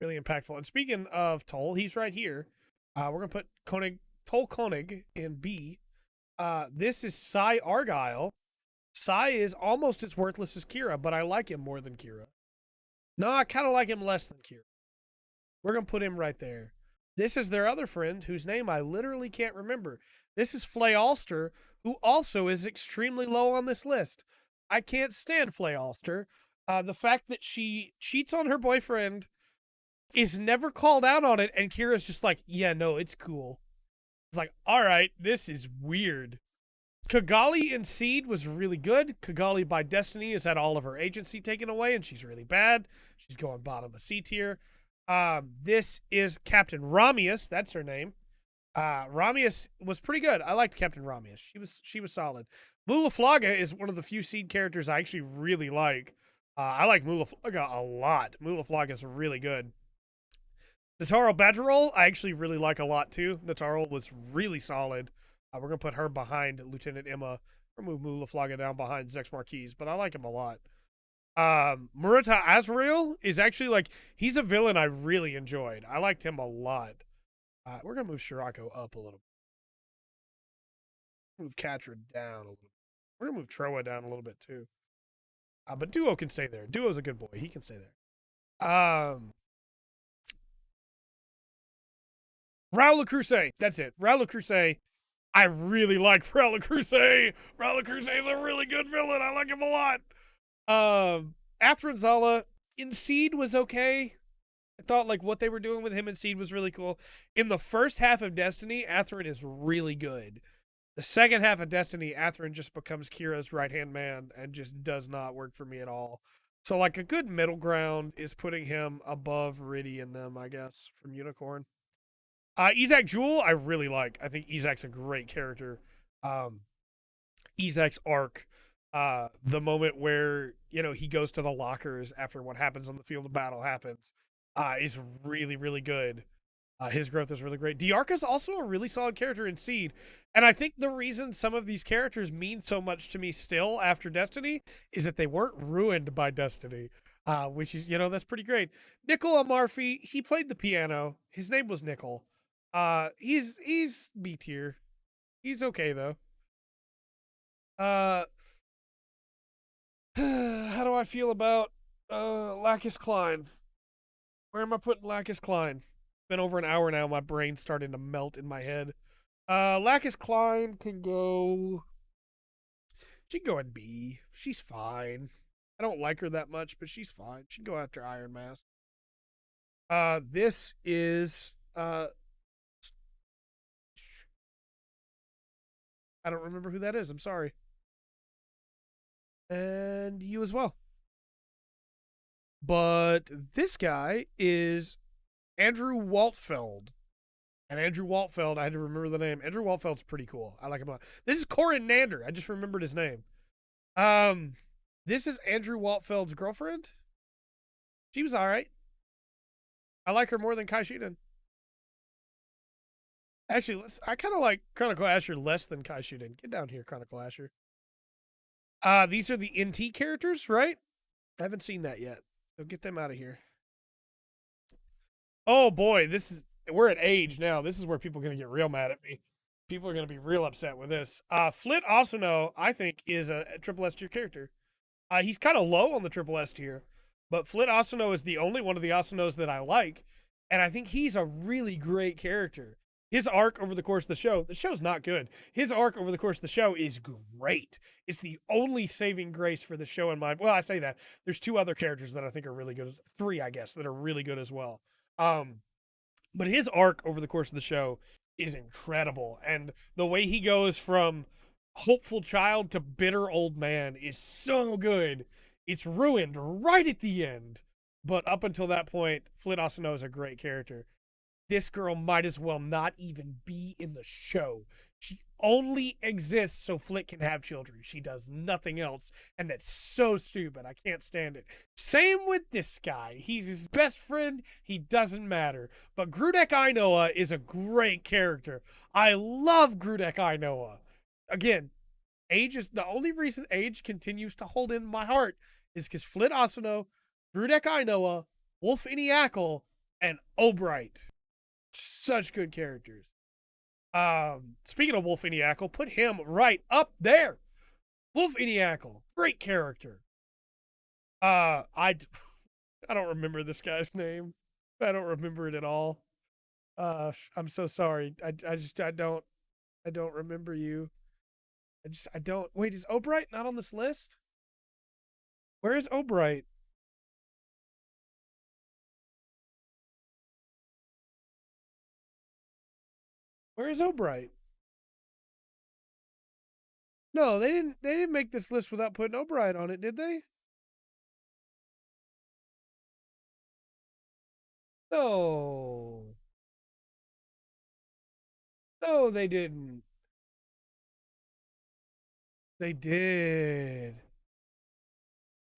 really impactful. And speaking of Toll, he's right here. We're gonna put Toll Koenig in B. This is Cy Argyle. Cy is almost as worthless as Kira, but I like him more than Kira. No, I kind of like him less than Kira. We're gonna put him right there. This is their other friend, whose name I literally can't remember. This is Flay Alster, who also is extremely low on this list. I can't stand Flay Alster. The fact that she cheats on her boyfriend, is never called out on it, and Kira's just like, yeah, no, it's cool. It's like, all right, this is weird. Kigali in Seed was really good. Kigali by Destiny has had all of her agency taken away, and she's really bad. She's going bottom of C tier. This is Captain Ramius. That's her name. Ramius was pretty good. I liked Captain Ramius. She was solid. Mulaflaga is one of the few Seed characters I actually really like. I like Mulaflaga a lot. Mulaflaga is really good. Nataro Badgerol, I actually really like a lot too. Nataro was really solid. We're going to put her behind Lieutenant Emma. We'll move Mulaflaga down behind Zex Marquise, but I like him a lot. Murata Azrael is actually like, he's a villain I really enjoyed. I liked him a lot. We're going to move Shirako up a little bit. Move Katra down a little bit. We're going to move Troa down a little bit too. But Duo can stay there. Duo's a good boy. He can stay there. Raul Crusade. That's it. Raul Crusade. I really like Raul Crusade. Raul Crusade is a really good villain. I like him a lot. Athrin Zala in Seed was okay. I thought like what they were doing with him in Seed was really cool. In the first half of Destiny, Athrin is really good. The second half of Destiny, Athrin just becomes Kira's right-hand man and just does not work for me at all. So like a good middle ground is putting him above Riddy and them, I guess, from Unicorn. Izak Jewel, I really like. I think Izak's a great character. Izak's arc, the moment where, you know, he goes to the lockers after what happens on the field of battle happens, is really, really good. His growth is really great. Diarca's also a really solid character in Seed. And I think the reason some of these characters mean so much to me still after Destiny is that they weren't ruined by Destiny. Which is, you know, that's pretty great. Nickel Amarfi, he played the piano. His name was Nickel. He's B tier. He's okay though. How do I feel about Lacus Klein? Where am I putting Lacus Klein? Been over an hour now. My brain's starting to melt in my head. Lacus Klein can go. She can go in B. She's fine. I don't like her that much, but she's fine. She can go after Iron Mask. This is I don't remember who that is. I'm sorry. And you as well. But this guy is Andrew Waltfeld. And Andrew Waltfeld, I had to remember the name. Andrew Waltfeld's pretty cool. I like him a lot. This is Corin Nander. I just remembered his name. This is Andrew Waltfeld's girlfriend. She was all right. I like her more than Kai Shiden. Actually, I kind of like Chronicle Asher less than Kai Shiden. Get down here, Chronicle Asher. These are the NT characters, right? I haven't seen that yet. So get them out of here. Oh boy, we're at age now. This is where people are gonna get real mad at me. People are gonna be real upset with this. Flit Asano, I think, is a triple S tier character. He's kind of low on the triple S tier, but Flit Asano is the only one of the Asanos that I like, and I think he's a really great character. His arc over the course of the show's not good. His arc over the course of the show is great. It's the only saving grace for the show in my, well, I say that. There's two other characters that I think are really good. Three, I guess, that are really good as well. But his arc over the course of the show is incredible. And the way he goes from hopeful child to bitter old man is so good. It's ruined right at the end. But up until that point, Flit Asano is a great character. This girl might as well not even be in the show. She only exists so Flit can have children. She does nothing else. And that's so stupid. I can't stand it. Same with this guy. He's his best friend. He doesn't matter. But Grudek Ainoa is a great character. I love Grudek Ainoa. Again, Age is the only reason Age continues to hold in my heart is because Flit Asano, Grudek Ainoa, Wolf Iniakal, and Obright. Such good characters. Speaking of Wolf Iniakal, put him right up there. Wolf Iniakal, great character. I don't remember this guy's name. I don't remember it at all. I'm so sorry. I don't remember you. I don't. Wait, is Obright not on this list? Where is Obright? Where is Obright? No, they didn't. They didn't make this list without putting Obright on it, did they? No. No, they didn't. They did.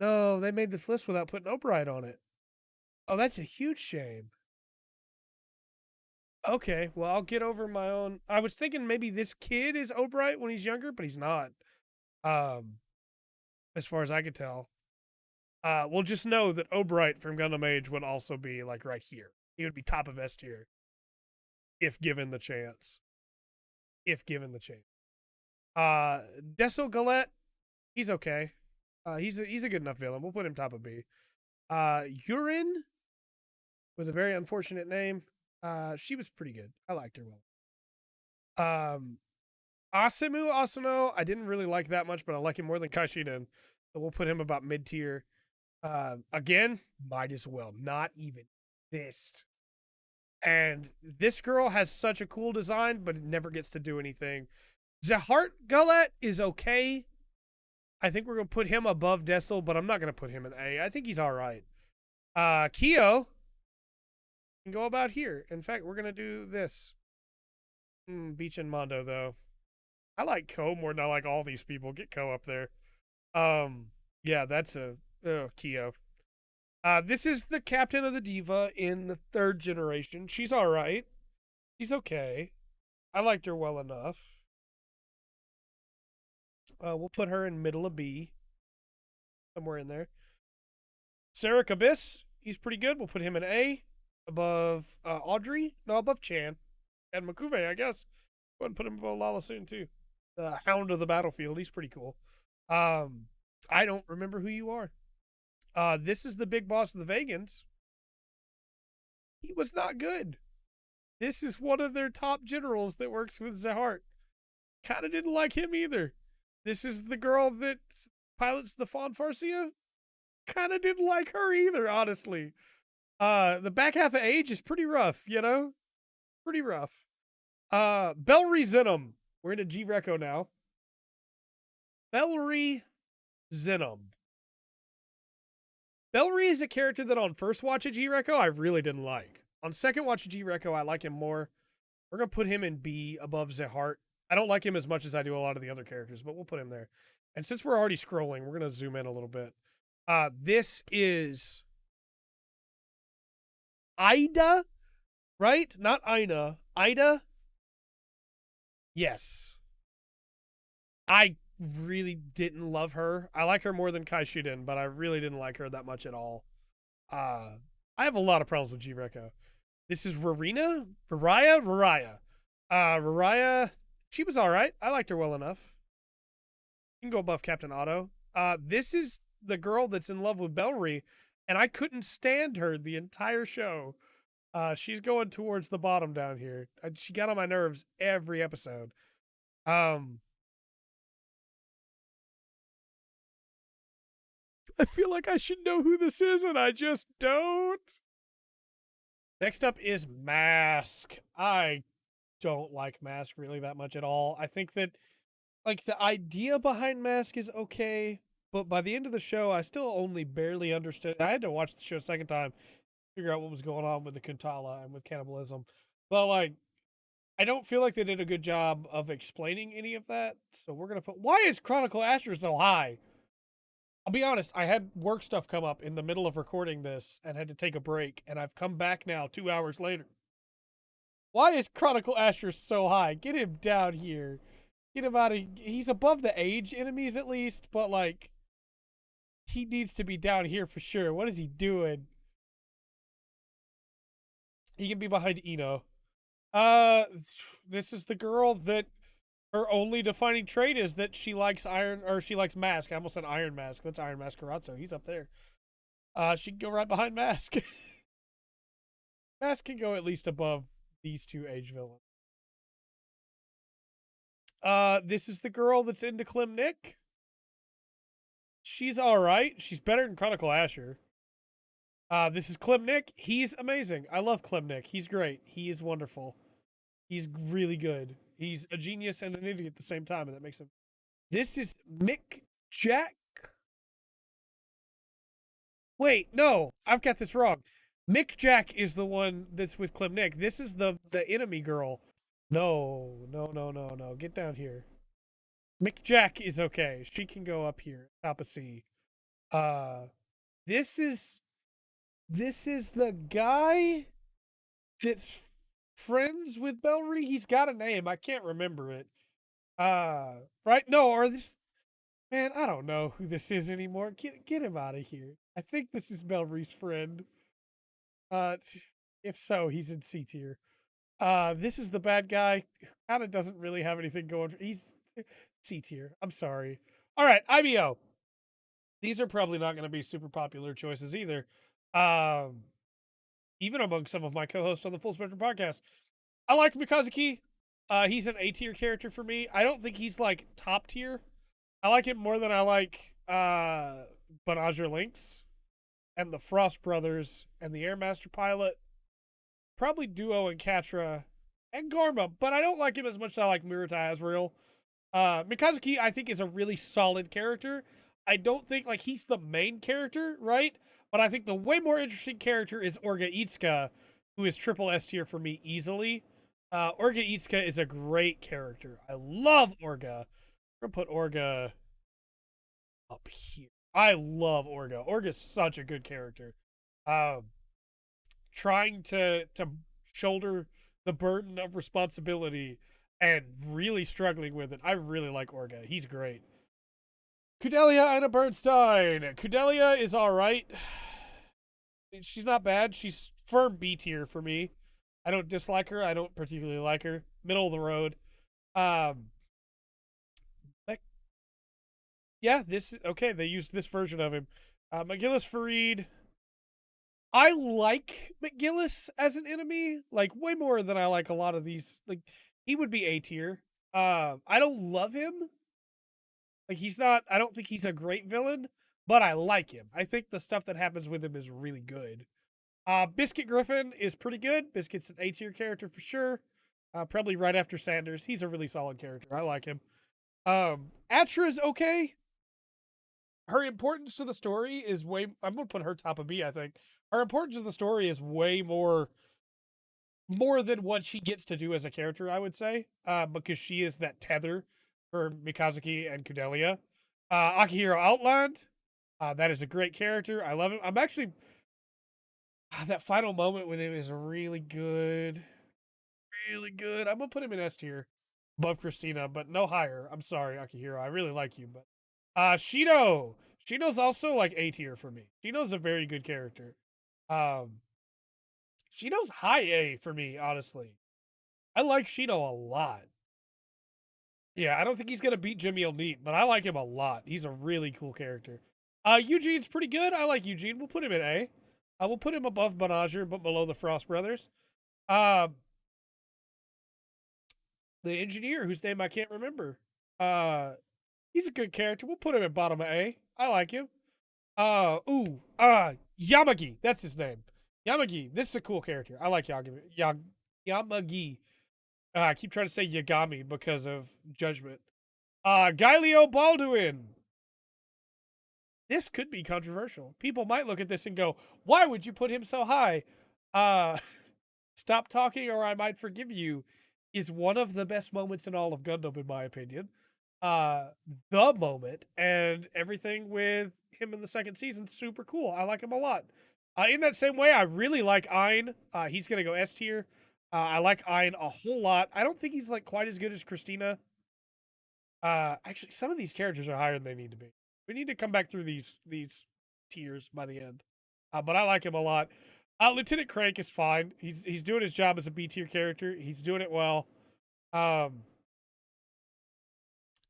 No, they made this list without putting Obright on it. Oh, that's a huge shame. Okay, well, I'll get over my own. I was thinking maybe this kid is Obright when he's younger, but he's not. As far as I could tell. We'll just know that Obright from Gundam Age would also be like right here. He would be top of S tier if given the chance. If given the chance. Deso Galette, he's okay. He's a good enough villain. We'll put him top of B. Urine, with a very unfortunate name. She was pretty good. I liked her well. Asimu Asano, I didn't really like that much, but I like him more than Kaishiden. So we'll put him about mid tier. Again, might as well not even exist. And this girl has such a cool design, but it never gets to do anything. Zahart Galette is okay. I think we're going to put him above Dessel, but I'm not going to put him in A. I think he's all right. Kyo can go about here. In fact, we're going to do this. Beach and Mondo, though. I like Ko more than I like all these people. Get Ko up there. Yeah, that's a Kyo. This is the captain of the Diva in the 3rd generation. She's all right. She's okay. I liked her well enough. We'll put her in middle of B. Somewhere in there. Sarah Abyss, he's pretty good. We'll put him in A. Above Audrey. No, above Chan. And Makuve, I guess. Go ahead and put him above Lala soon, too. The Hound of the Battlefield. He's pretty cool. I don't remember who you are. This is the big boss of the Vegans. He was not good. This is one of their top generals that works with Zahart. Kind of didn't like him either. This is the girl that pilots the Fawn Farsia. Kind of didn't like her either, honestly. The back half of Age is pretty rough, you know? Pretty rough. Bellry Zenom. We're into G-Reco now. Bellry Zenom. Bellry is a character that on first watch of G-Reco, I really didn't like. On second watch of G-Reco, I like him more. We're going to put him in B above Zahart. I don't like him as much as I do a lot of the other characters, but we'll put him there. And since we're already scrolling, we're going to zoom in a little bit. This is Ida, right? Not Ina. Ida? Yes. I really didn't love her. I like her more than Kai Shiden, but I really didn't like her that much at all. I have a lot of problems with G-Reco. This is Rarina? Raraya. Raraya, she was all right. I liked her well enough. You can go above Captain Otto. This is the girl that's in love with Bellry, and I couldn't stand her the entire show. She's going towards the bottom down here. She got on my nerves every episode. I feel like I should know who this is, and I just don't. Next up is Mask. I don't like Mask really that much at all. I think that, like, the idea behind Mask is okay, but by the end of the show, I still only barely understood. I had to watch the show a second time to figure out what was going on with the Kuntala and with cannibalism. But, like, I don't feel like they did a good job of explaining any of that, so we're going to put... Why is Chronicle Asher so high? I'll be honest, I had work stuff come up in the middle of recording this and had to take a break, and I've come back now 2 hours later. Why is Chronicle Asher so high? Get him down here. Get him out of. He's above the age enemies at least, but like he needs to be down here for sure. What is he doing? He can be behind Eno. Uh, this is the girl that her only defining trait is that she likes iron, or she likes Mask. I almost said Iron Mask. That's Iron Mask Karatsu. He's up there. She can go right behind Mask. Mask can go at least above these two age villains. This is the girl that's into Clem Nick. She's all right. She's better than Chronicle Asher. This is Clem Nick. He's amazing. I love Clem Nick. He's great. He is wonderful. He's really good. He's a genius and an idiot at the same time, and that makes him. This is Mick Jack. Wait, no, I've got this wrong. Mick Jack is the one that's with Clem Nick. This is the enemy girl. No. Get down here. Mick Jack is okay. She can go up here, top of C. This is the guy that's friends with Bellry. He's got a name. I can't remember it. Right? No, or this. Man, I don't know who this is anymore. Get him out of here. I think this is Bellry's friend. If so, he's in C tier. This is the bad guy who kind of doesn't really have anything going. He's C tier. I'm sorry. All right, IBO. These are probably not going to be super popular choices either. Even among some of my co-hosts on the Full Spectrum podcast. I like Mikazuki. He's an A tier character for me. I don't think he's like top tier. I like him more than I like Bonager Lynx and the Frost Brothers and the Airmaster Pilot. Probably Duo and Katra and Garma, but I don't like him as much as I like Murata Azrael. Mikazuki, I think, is a really solid character. I don't think, like, he's the main character, right? But I think the way more interesting character is Orga Itsuka, who is triple S tier for me easily. Orga Itsuka is a great character. I love Orga. I'm going to put Orga up here. I love Orga. Orga's such a good character. Trying to shoulder the burden of responsibility and really struggling with it. I really like Orga. He's great. Kudelia Ina Bernstein. Kudelia is all right. She's not bad. She's firm B tier for me. I don't dislike her. I don't particularly like her. Middle of the road. Yeah, this is okay. They used this version of him. McGillis Farid. I like McGillis as an enemy, like way more than I like a lot of these. Like he would be A tier. I don't love him. Like he's not. I don't think he's a great villain, but I like him. I think the stuff that happens with him is really good. Biscuit Griffin is pretty good. Biscuit's an A tier character for sure. Probably right after Sanders. He's a really solid character. I like him. Atra's okay. Her importance to the story is way. I'm gonna put her top of B. I think her importance to the story is way more than what she gets to do as a character. I would say, because she is that tether for Mikazuki and Kudelia. Akihiro Outland. That is a great character. I love him. I'm actually that final moment with him is really good. Really good. I'm gonna put him in S tier above Christina, but no higher. I'm sorry, Akihiro. I really like you, but Shido. Shido's also like A tier for me. Shido's a very good character. Shido's high A for me, honestly. I like Shido a lot. Yeah, I don't think he's gonna beat Jimmy Neat, but I like him a lot. He's a really cool character. Eugene's pretty good. I like Eugene. We'll put him in A. We'll put him above Bonager, but below the Frost Brothers. The engineer, whose name I can't remember. He's a good character. We'll put him at bottom of A. I like him. Yamagi. That's his name. Yamagi. This is a cool character. I like Yamagi. I keep trying to say Yagami because of Judgment. Gaileo Baldwin. This could be controversial. People might look at this and go, why would you put him so high? Stop talking or I might forgive you is one of the best moments in all of Gundam, in my opinion. The moment and everything with him in the second season, super cool. I like him a lot. In that same way, I really like Ein. He's gonna go S tier. I like Ein a whole lot. I don't think he's like quite as good as Christina. Actually, some of these characters are higher than they need to be. We need to come back through these tiers by the end. But I like him a lot. Lieutenant Crank is fine. He's doing his job as a B tier character. He's doing it well. Um,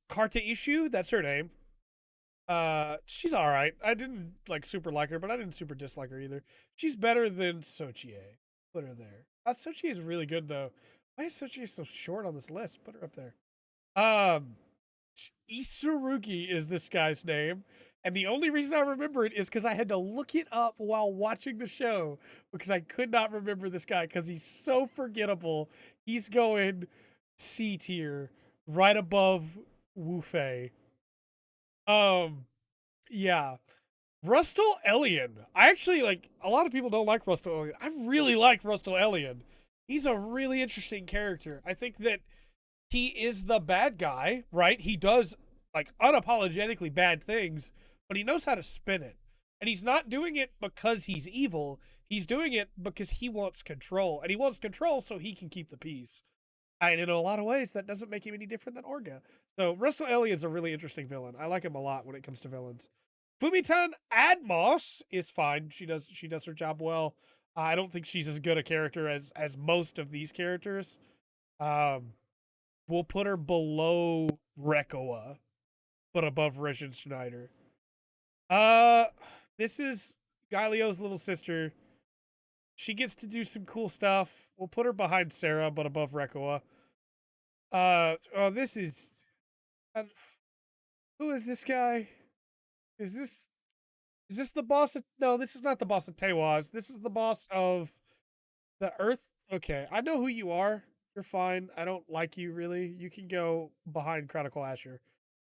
Karta Ishu, that's her name. She's all right. I didn't like super like her, but I didn't super dislike her either. She's better than Sochie. Put her there. Sochie is really good though. Why is Sochie so short on this list? Put her up there. Um, Isurugi is this guy's name. And the only reason I remember it is because I had to look it up while watching the show because I could not remember this guy because he's so forgettable. He's going C tier, right above Wu Fei. Um, yeah. Rustal Elian. I actually like a lot of people don't like Rustal Elian. I really like Rustal Elian. He's a really interesting character. I think that he is the bad guy, right? He does like unapologetically bad things, but he knows how to spin it. And he's not doing it because he's evil. He's doing it because he wants control. And he wants control so he can keep the peace. And in a lot of ways, that doesn't make him any different than Orga. So Rustal Elian's a really interesting villain. I like him a lot when it comes to villains. Fumitan Admos is fine. She does her job well. I don't think she's as good a character as most of these characters. Um, we'll put her below Rekoa, but above Regin Schneider. Uh, this is Galio's little sister. She gets to do some cool stuff. We'll put her behind Sarah, but above Rekoa. Oh, this is. Who is this guy? Is this the boss of? No, this is not the boss of Tewaz. This is the boss of the Earth. Okay, I know who you are. You're fine. I don't like you really. You can go behind Chronicle Asher.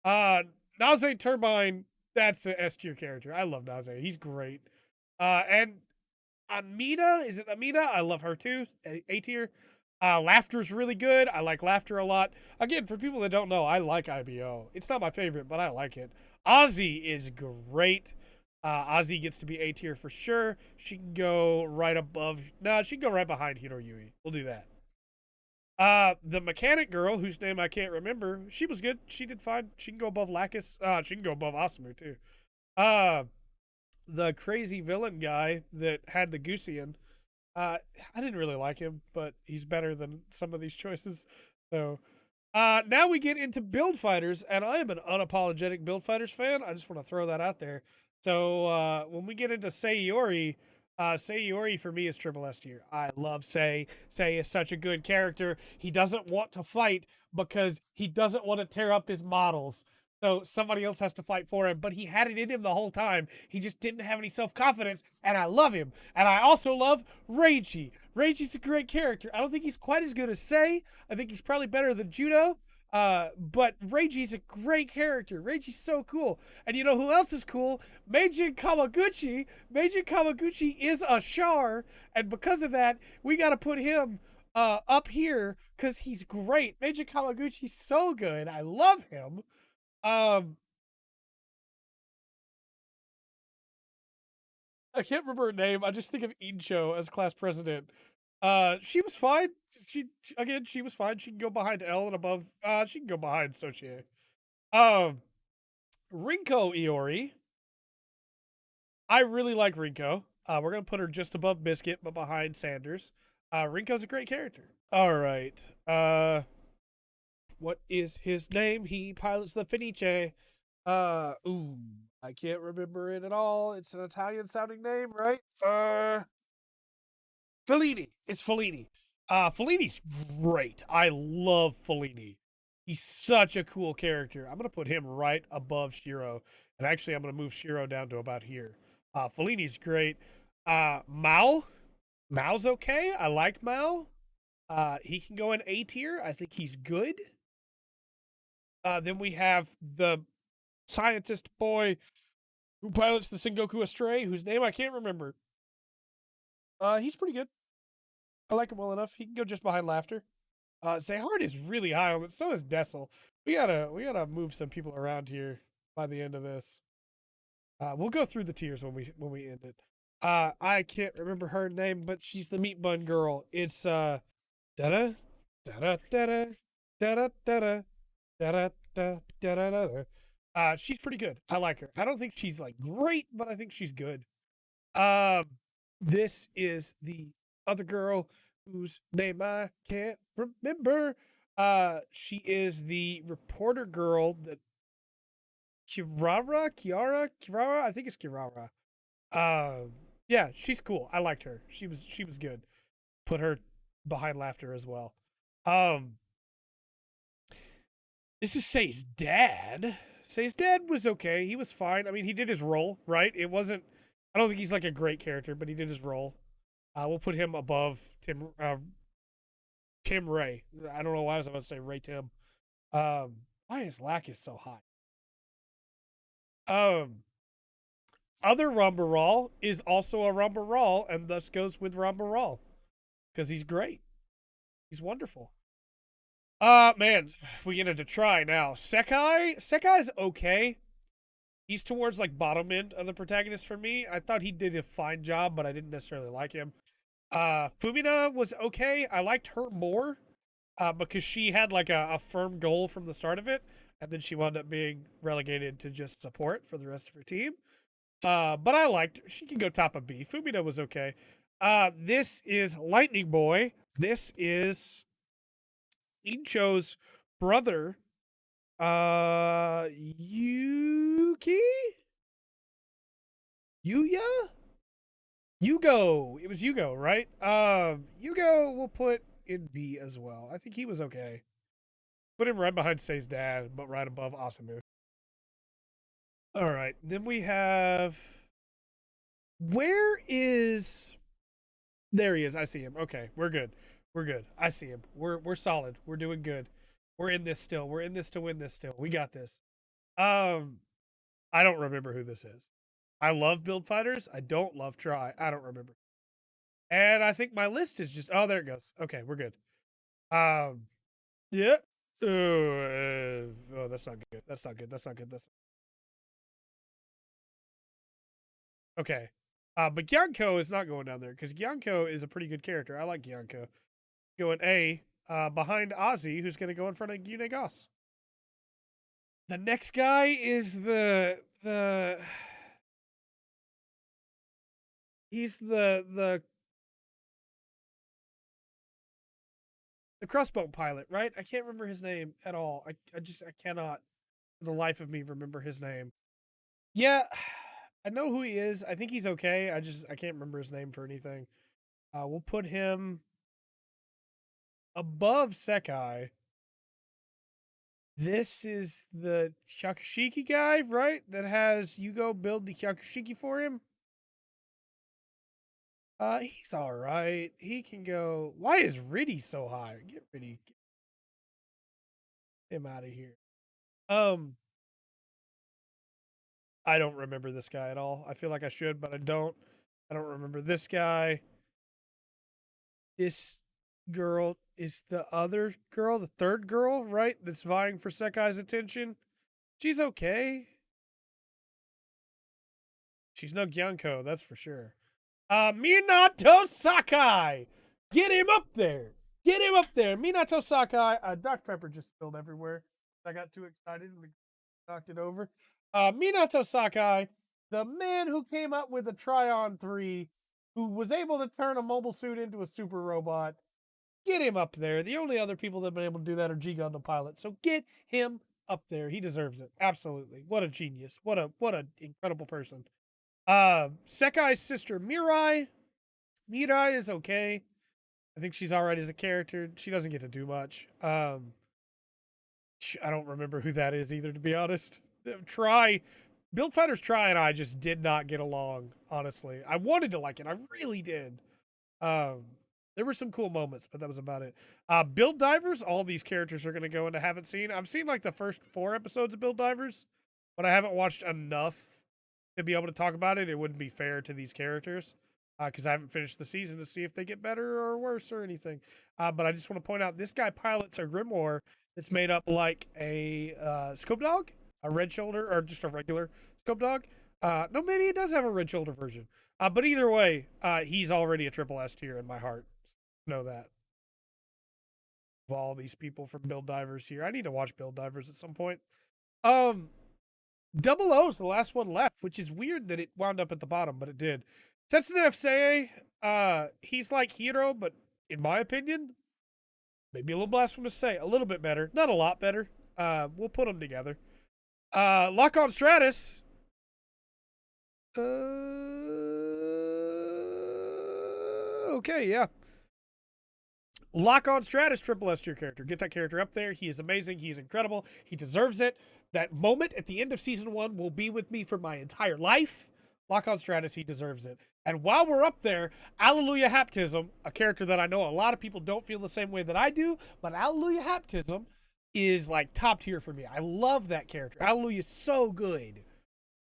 Naze Turbine. That's an S tier character. I love Naze. He's great. And Amida, is it Amida? I love her too. A tier. Laughter's really good. I like Laughter a lot. Again, for people that don't know, I like IBO. It's not my favorite, but I like it. Ozzy is great. Ozzy gets to be A tier for sure. She can go right above. No, she can go right behind Hiroyui. We'll do that. The mechanic girl, whose name I can't remember, she was good. She did fine. She can go above Lacus. She can go above Asumu too. The crazy villain guy that had the Gusian. I didn't really like him, but he's better than some of these choices. So, now we get into build fighters, and I am an unapologetic build fighters fan. I just want to throw that out there. So, when we get into Sayori, Sayori for me is triple S tier. I love Say. Say is such a good character. He doesn't want to fight because he doesn't want to tear up his models. So somebody else has to fight for him, but he had it in him the whole time. He just didn't have any self-confidence, and I love him. And I also love Reiji. Reiji's a great character. I don't think he's quite as good as Sei. I think he's probably better than Judo. But Reiji's a great character. Reiji's so cool. And you know who else is cool? Meijin Kawaguchi. Meijin Kawaguchi is a Char, and because of that, we got to put him up here because he's great. Meijin Kawaguchi's so good. I love him. Um, I can't remember her name. I just think of Incho as class president. She was fine. She was fine. She can go behind L and above. She can go behind Sochie. Um, Rinko Iori. I really like Rinko. We're gonna put her just above Biscuit, but behind Sanders. Rinko's a great character. All right. What is his name? He pilots the Fenice. I can't remember it at all. It's an Italian sounding name, right? Fellini. It's Fellini. Fellini's great. I love Fellini. He's such a cool character. I'm gonna put him right above Shiro, and actually, I'm gonna move Shiro down to about here. Fellini's great. Mao. Mao's okay. I like Mao. He can go in A tier. I think he's good. Then we have the scientist boy who pilots the Sengoku Astray, whose name I can't remember. He's pretty good. I like him well enough. He can go just behind Laughter. Zayhard is really high on it. So is Dessel. We gotta move some people around here by the end of this. We'll go through the tiers when we end it. I can't remember her name, but she's the meat bun girl. It's da da da da da da da da da da, da, da, da, da. She's pretty good. I like her. I don't think she's like great, but I think she's good. Um, this is the other girl whose name I can't remember. She is the reporter girl that Kirara. I think it's Kirara. Yeah, she's cool. I liked her. She was good. Put her behind laughter as well. Um, this is Say's dad. Say's dad was okay. He was fine. I mean, he did his role, right? It wasn't. I don't think he's like a great character, but he did his role. We'll put him above Tim Ray. I don't know why I was about to say Ray Tim. Why is Lacus so high? Other Rumbarall is also a Rumbarall, and thus goes with Rumbarall because he's great. He's wonderful. Man, we get into try now. Sekai's okay. He's towards like bottom end of the protagonist for me. I thought he did a fine job, but I didn't necessarily like him. Fumina was okay. I liked her more because she had like a firm goal from the start of it, and then she wound up being relegated to just support for the rest of her team. But I liked her. She can go top of B. Fumina was okay. This is Lightning Boy. This is Incho's brother, Yuki? Yuya? Yugo. It was Yugo, right? Yugo we'll put in B as well. I think he was okay. Put him right behind Say's dad, but right above Asamu. All right. Then we have. Where is. There he is. I see him. Okay. We're good. We're good. I see him. We're solid. We're doing good. We're in this still. We're in this to win this still. We got this. I don't remember who this is. I love build fighters. I don't love try. I don't remember. And I think my list is just there it goes. Okay, we're good. Yeah. Oh, that's not good. That's not good. That's not good. That's okay. But Gyanko is not going down there because Gyanko is a pretty good character. I like Gyanko. Going A behind Ozzy, who's going to go in front of Yune Goss. The next guy is he's the crossbow pilot, right? I can't remember his name at all. I cannot for the life of me remember his name. Yeah, I know who he is. I think he's okay. I can't remember his name for anything. We'll put him above Sekai. This is the Hyakushiki guy, right? That has Yugo build the Hyakushiki for him. He's all right. He can go. Why is Riddy so high? Get Riddy. Get him out of here. I don't remember this guy at all. I feel like I should, but I don't. I don't remember this guy. This girl is the other girl, the third girl, right? That's vying for Sekai's attention. She's okay. She's no Gyanko, that's for sure. Minato Sakai! Get him up there! Get him up there! Minato Sakai. Dr. Pepper just spilled everywhere. I got too excited and we knocked it over. Minato Sakai, the man who came up with the Tryon 3, who was able to turn a mobile suit into a super robot. Get him up there. The only other people that have been able to do that are G-Gundam pilots. So get him up there. He deserves it. Absolutely. What a genius. What an incredible person. Sekai's sister Mirai. Mirai is okay. I think she's alright as a character. She doesn't get to do much. I don't remember who that is either, to be honest. Build Fighters Try and I just did not get along, honestly. I wanted to like it. I really did. There were some cool moments, but that was about it. Build Divers, all these characters are going to go into haven't seen. I've seen like the first 4 episodes of Build Divers, but I haven't watched enough to be able to talk about it. It wouldn't be fair to these characters because I haven't finished the season to see if they get better or worse or anything. But I just want to point out this guy pilots a Grimoire that's made up like a Scope Dog, a red shoulder, or just a regular Scope Dog. No, maybe it does have a red shoulder version. But either way, he's already a triple S tier in my heart. Know that. of all these people from Build Divers here. I need to watch Build Divers at some point. Double O is the last one left, which is weird that it wound up at the bottom, but it did. Tetsuno Seye, he's like Hiro, but in my opinion, maybe a little blasphemous to say, a little bit better. Not a lot better. We'll put them together. Lock on Stratus. Okay, yeah. Lock on Stratus, triple S tier character. Get that character up there. He is amazing. He is incredible. He deserves it. That moment at the end of season 1 will be with me for my entire life. Lock on Stratus, he deserves it. And while we're up there, Alleluia Haptism, a character that I know a lot of people don't feel the same way that I do, but Alleluia Haptism is like top tier for me. I love that character. Alleluia is so good.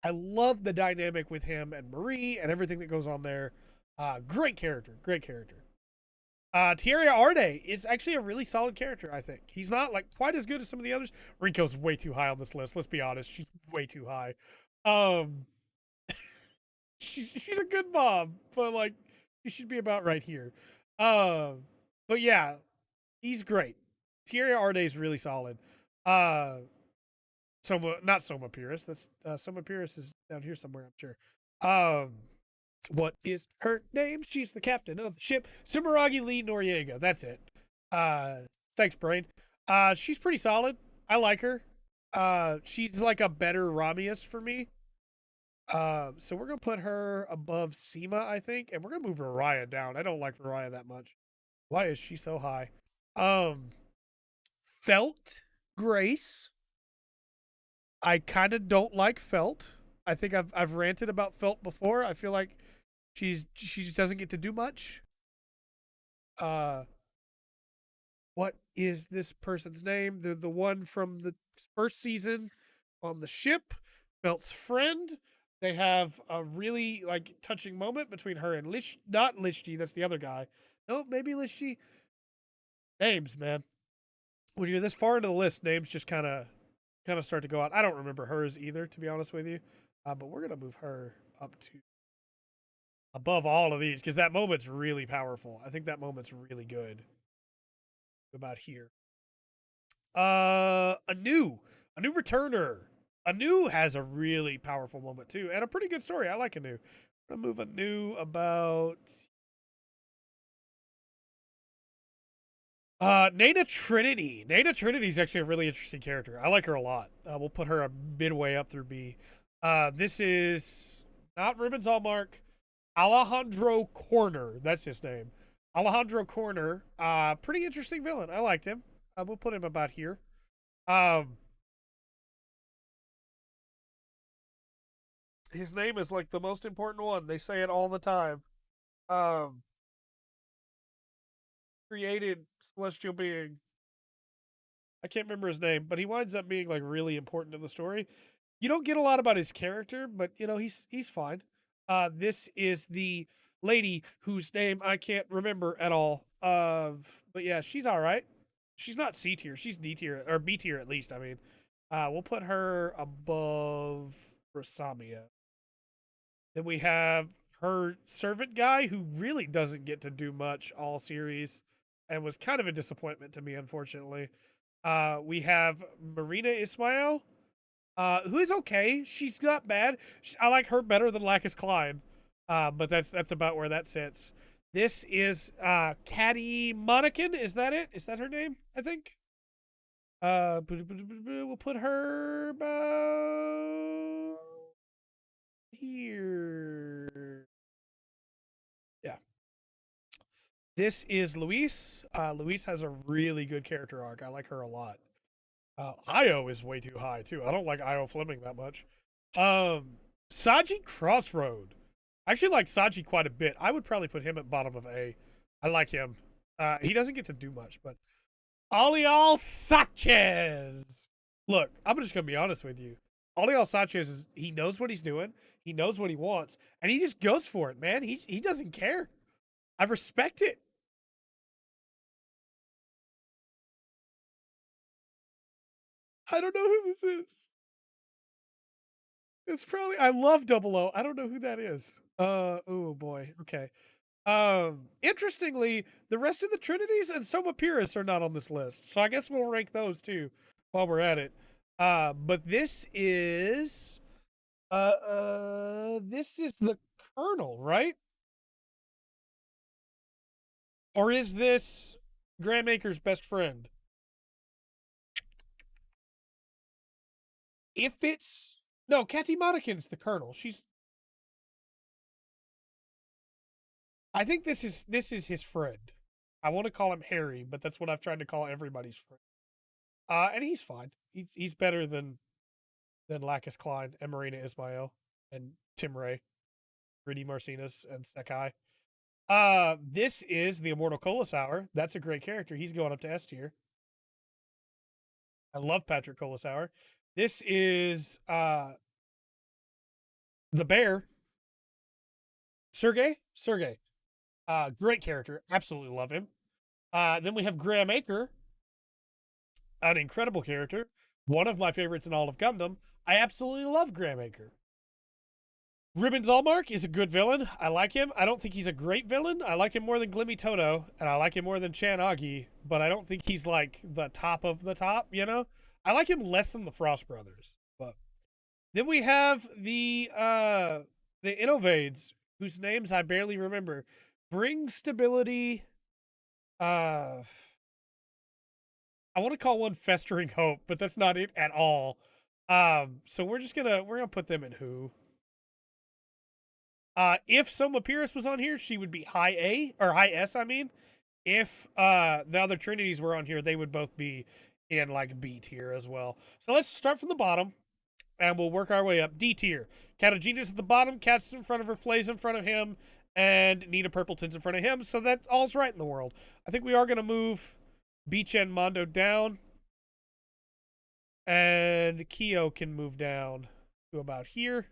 I love the dynamic with him and Marie and everything that goes on there. Great character. Great character. Tierra Arde is actually a really solid character, I think. He's not like quite as good as some of the others. Rico's way too high on this list. Let's be honest. She's way too high. She's a good mom, but like she should be about right here. But yeah, he's great. Tierra Arde is really solid. Not Soma Pyrrhus. That's Soma Pyrrhus is down here somewhere, I'm sure. What is her name? She's the captain of the ship. Sumeragi Lee Noriega. That's it. Thanks, Brain. She's pretty solid. I like her. She's like a better Ramius for me. So we're gonna put her above Seema, I think, and we're gonna move Raya down. I don't like Raya that much. Why is she so high? Felt Grace. I kind of don't like Felt. I think I've ranted about Felt before. I feel like she just doesn't get to do much. What is this person's name? They're the one from the first season on the ship, Felt's friend. They have a really like touching moment between her and not Lichty, that's the other guy. No, maybe Lichty. Names, man. When you're this far into the list, names just kind of start to go out. I don't remember hers either, to be honest with you. But we're gonna move her up to above all of these because that moment's really powerful. I think that moment's really good. About here. A new returner. Anu has a really powerful moment too, and a pretty good story. I like Anu. I'm gonna move Anu about Nana Trinity. Nana Trinity is actually a really interesting character. I like her a lot. We'll put her a midway up through B. This is not Ribbons Hallmark. Alejandro Corner. That's his name. Alejandro Corner. Pretty interesting villain. I liked him. We'll put him about here. His name is like the most important one. They say it all the time. Created celestial being. I can't remember his name, but he winds up being like really important in the story. You don't get a lot about his character, but you know he's fine. This is the lady whose name I can't remember at all. But yeah, she's all right. She's not C tier. She's D tier or B tier at least. I mean, we'll put her above Rasamia. Then we have her servant guy who really doesn't get to do much all series and was kind of a disappointment to me, unfortunately. We have Marina Ismail, who is okay. She's not bad. I like her better than Lacus Klein, but that's about where that sits. This is Caddy Monacan. Is that it? Is that her name? I think. We'll put her about here. Yeah. This is Luis. Luis has a really good character arc. I like her a lot. Io is way too high too. I don't like Io Fleming that much. Saji Crossroad. I actually like Saji quite a bit. I would probably put him at bottom of A. I like him. He doesn't get to do much, but Alial Sanchez. Look, I'm just gonna be honest with you. Alial Sanchez he knows what he's doing. He knows what he wants, and he just goes for it, man. He doesn't care. I respect it. I don't know who this is. It's probably I love Double O. I don't know who that is. Oh boy. Okay. Interestingly, the rest of the Trinities and Soma Pyrrhus are not on this list, so I guess we'll rank those too while we're at it. But this is the Colonel, right? Or is this Grandmaker's best friend? If it's no, Catty Monikin's the Colonel. She's. I think this is his friend. I want to call him Harry, but that's what I've tried to call everybody's friend. And he's fine. He's better than Lacus Klein and Marina Ismail and Tim Ray, Rudy Marcinus, and Sakai. This is the Immortal Colasauer. That's a great character. He's going up to S tier. I love Patrick Colasauer. This is the Bear. Sergey. Great character. Absolutely love him. Then we have Graham Aker, an incredible character. One of my favorites in all of Gundam. I absolutely love Graham Aker. Ribbons Allmark is a good villain. I like him. I don't think he's a great villain. I like him more than Glimmy Toto, and I like him more than Chan Agi, but I don't think he's like the top of the top, you know? I like him less than the Frost Brothers. But then we have the Innovades, whose names I barely remember. Bring stability. I want to call one Festering Hope, but that's not it at all. So we're gonna put them in who. If Soma Pyrrhus was on here, she would be high A or high S. I mean, if the other Trinities were on here, they would both be in like B tier as well. So let's start from the bottom, and we'll work our way up. D tier. Catagenius at the bottom, Cat's in front of her, Flay's in front of him, and Nina Purpleton's in front of him. So that all's right in the world. I think we are gonna move Beach and Mondo down, and Kyo can move down to about here.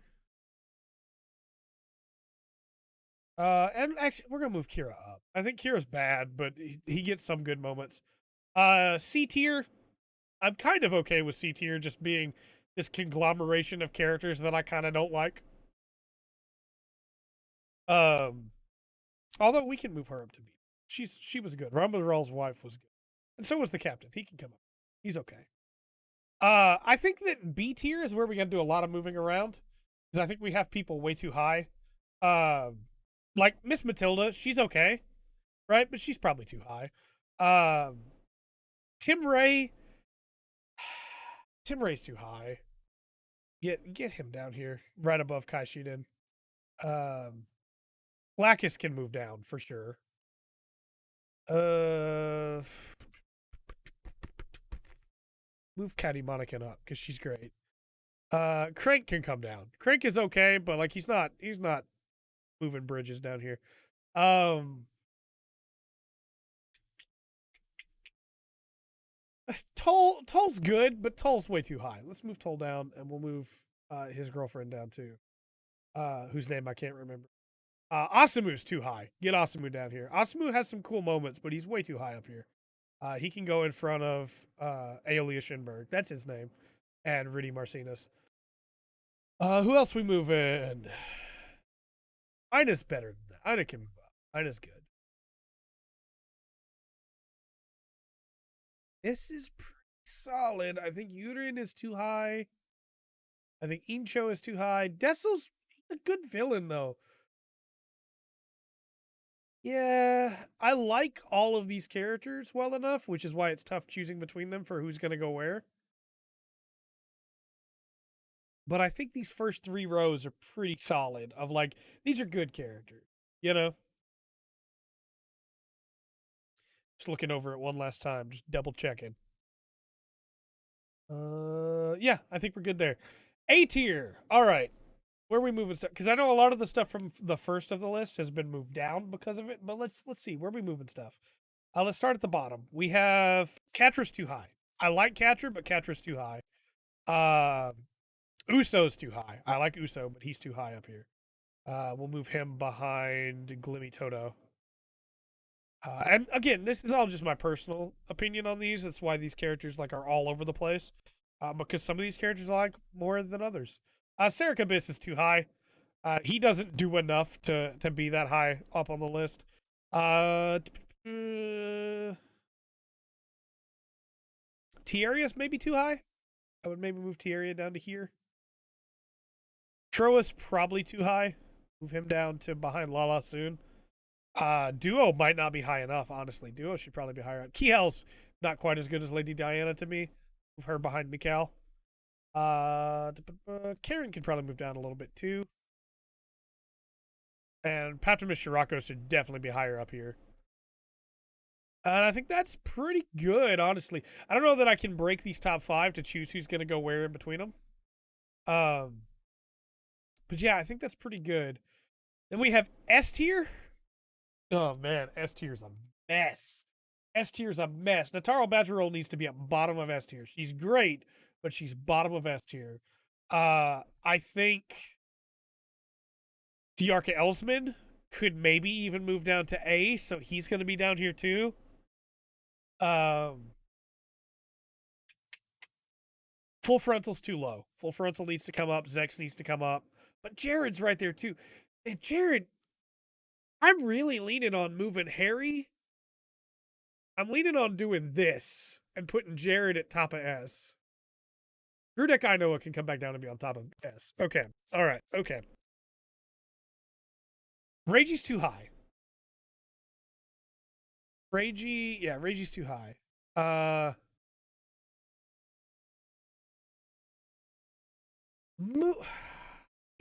And actually, we're gonna move Kira up. I think Kira's bad, but he gets some good moments. C tier. I'm kind of okay with C tier just being this conglomeration of characters that I kind of don't like. Although we can move her up to B. She was good. Rambaral's wife was good, and so was the captain. He can come up. He's okay. I think that B tier is where we got to do a lot of moving around because I think we have people way too high. Like Miss Matilda, she's okay, right? But she's probably too high. Tim Ray, Tim Ray's too high. Get him down here, right above Kai Shiden. Lacus can move down for sure. Move Catty Monacan up because she's great. Crank can come down. Crank is okay, but like he's not moving bridges down here. Toll's good, but Toll's way too high. Let's move Toll down, and we'll move his girlfriend down too. Whose name I can't remember. Asamu's too high. Get Asamu down here. Asamu has some cool moments, but he's way too high up here. He can go in front of Aeolia Shinberg. That's his name. And Rudy Marcinus. Who else we move in? Ina's better than that. Ina can move up. Ina's good. This is pretty solid. I think Uterin is too high. I think Incho is too high. Dessel's a good villain, though. Yeah, I like all of these characters well enough, which is why it's tough choosing between them for who's going to go where. But I think these first 3 rows are pretty solid of like, these are good characters, you know? Just looking over it one last time, just double checking. Yeah, I think we're good there. A tier. All right. Where are we moving stuff? Because I know a lot of the stuff from the first of the list has been moved down because of it. But let's see. Where are we moving stuff? Let's start at the bottom. We have Catra's too high. I like Catra, but Catra's too high. Uso's too high. I like Uso, but he's too high up here. We'll move him behind Glimmy Toto. And again, this is all just my personal opinion on these. That's why these characters like are all over the place. Because some of these characters I like more than others. Serica Abyss is too high. He doesn't do enough to be that high up on the list. Uh, Tieria's maybe too high. I would maybe move Tieria down to here. Troa's probably too high. Move him down to behind Lala soon. Duo might not be high enough, honestly. Duo should probably be higher up. Kiel's not quite as good as Lady Diana to me. Move her behind Mikal. Karen could probably move down a little bit too. And Patrimus Shirako should definitely be higher up here. And I think that's pretty good, honestly. I don't know that I can break these top 5 to choose who's going to go where in between them. But yeah, I think that's pretty good. Then we have S tier. Oh man, S tier's a mess. S tier's a mess. Nataro Badgerol needs to be at bottom of S tier. She's great, but she's bottom of S tier. I think Diarca Elsman could maybe even move down to A, so he's going to be down here too. Full Frontal's too low. Full Frontal needs to come up. Zex needs to come up. But Jared's right there too. And Jared, I'm really leaning on moving Harry. I'm leaning on doing this and putting Jared at top of S. Grudek Ainoa can come back down and be on top of S. Okay. All right. Okay. Reiji's too high. Reiji's too high.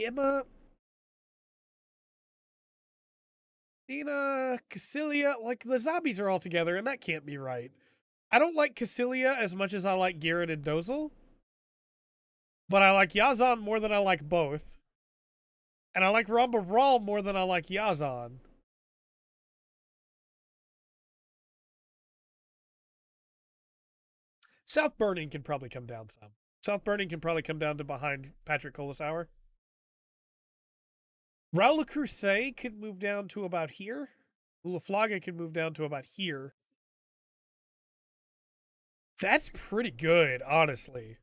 Emma, Dina, Cassilia, like the zombies are all together, and that can't be right. I don't like Cassilia as much as I like Garen and Dozel, but I like Yazan more than I like both. And I like Ramba Ral more than I like Yazan. South Burning can probably come down some. South Burning can probably come down to behind Patrick Colasauer. Raul Crusade could move down to about here. Ulaflaga could move down to about here. That's pretty good, honestly.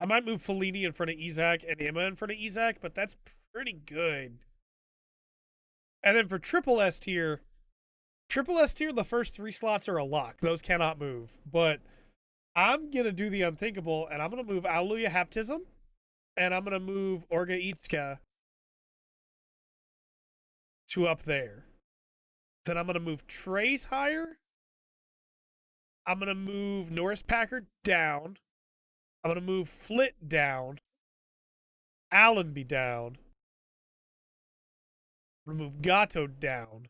I might move Fellini in front of Isaac and Emma in front of Isaac, but that's pretty good. And then for triple S tier, the first 3 slots are a lock. Those cannot move. But I'm going to do the unthinkable, and I'm going to move Alleluia Haptism, and I'm going to move Orga Itsuka to up there. Then I'm going to move Trace higher. I'm going to move Norris Packard down. I'm going to move Flit down. Allenby down. I'm going to move Gato down.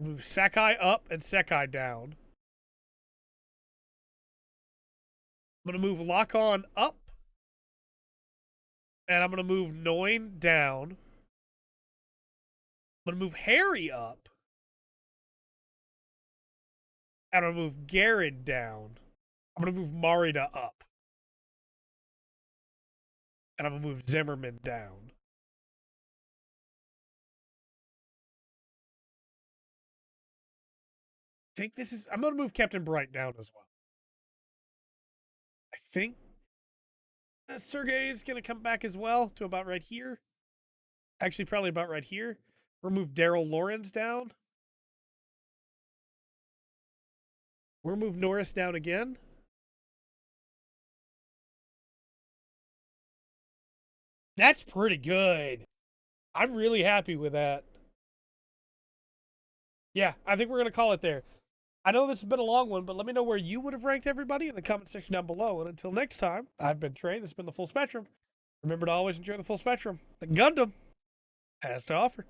Move Sakai up and Sekai down. I'm going to move Lock On up. And I'm going to move Noin down. I'm going to move Harry up. And I'm going to move Garrett down. I'm going to move Marida up. And I'm going to move Zimmerman down. I think this is... I'm going to move Captain Bright down as well. I think Sergey is going to come back as well to about right here. Actually, probably about right here. We'll move Daryl Lawrence down. We'll move Norris down again. That's pretty good. I'm really happy with that. Yeah, I think we're going to call it there. I know this has been a long one, but let me know where you would have ranked everybody in the comment section down below. And until next time, I've been Trey. This has been the Full Spectrum. Remember to always enjoy the full spectrum. The Gundam has to offer.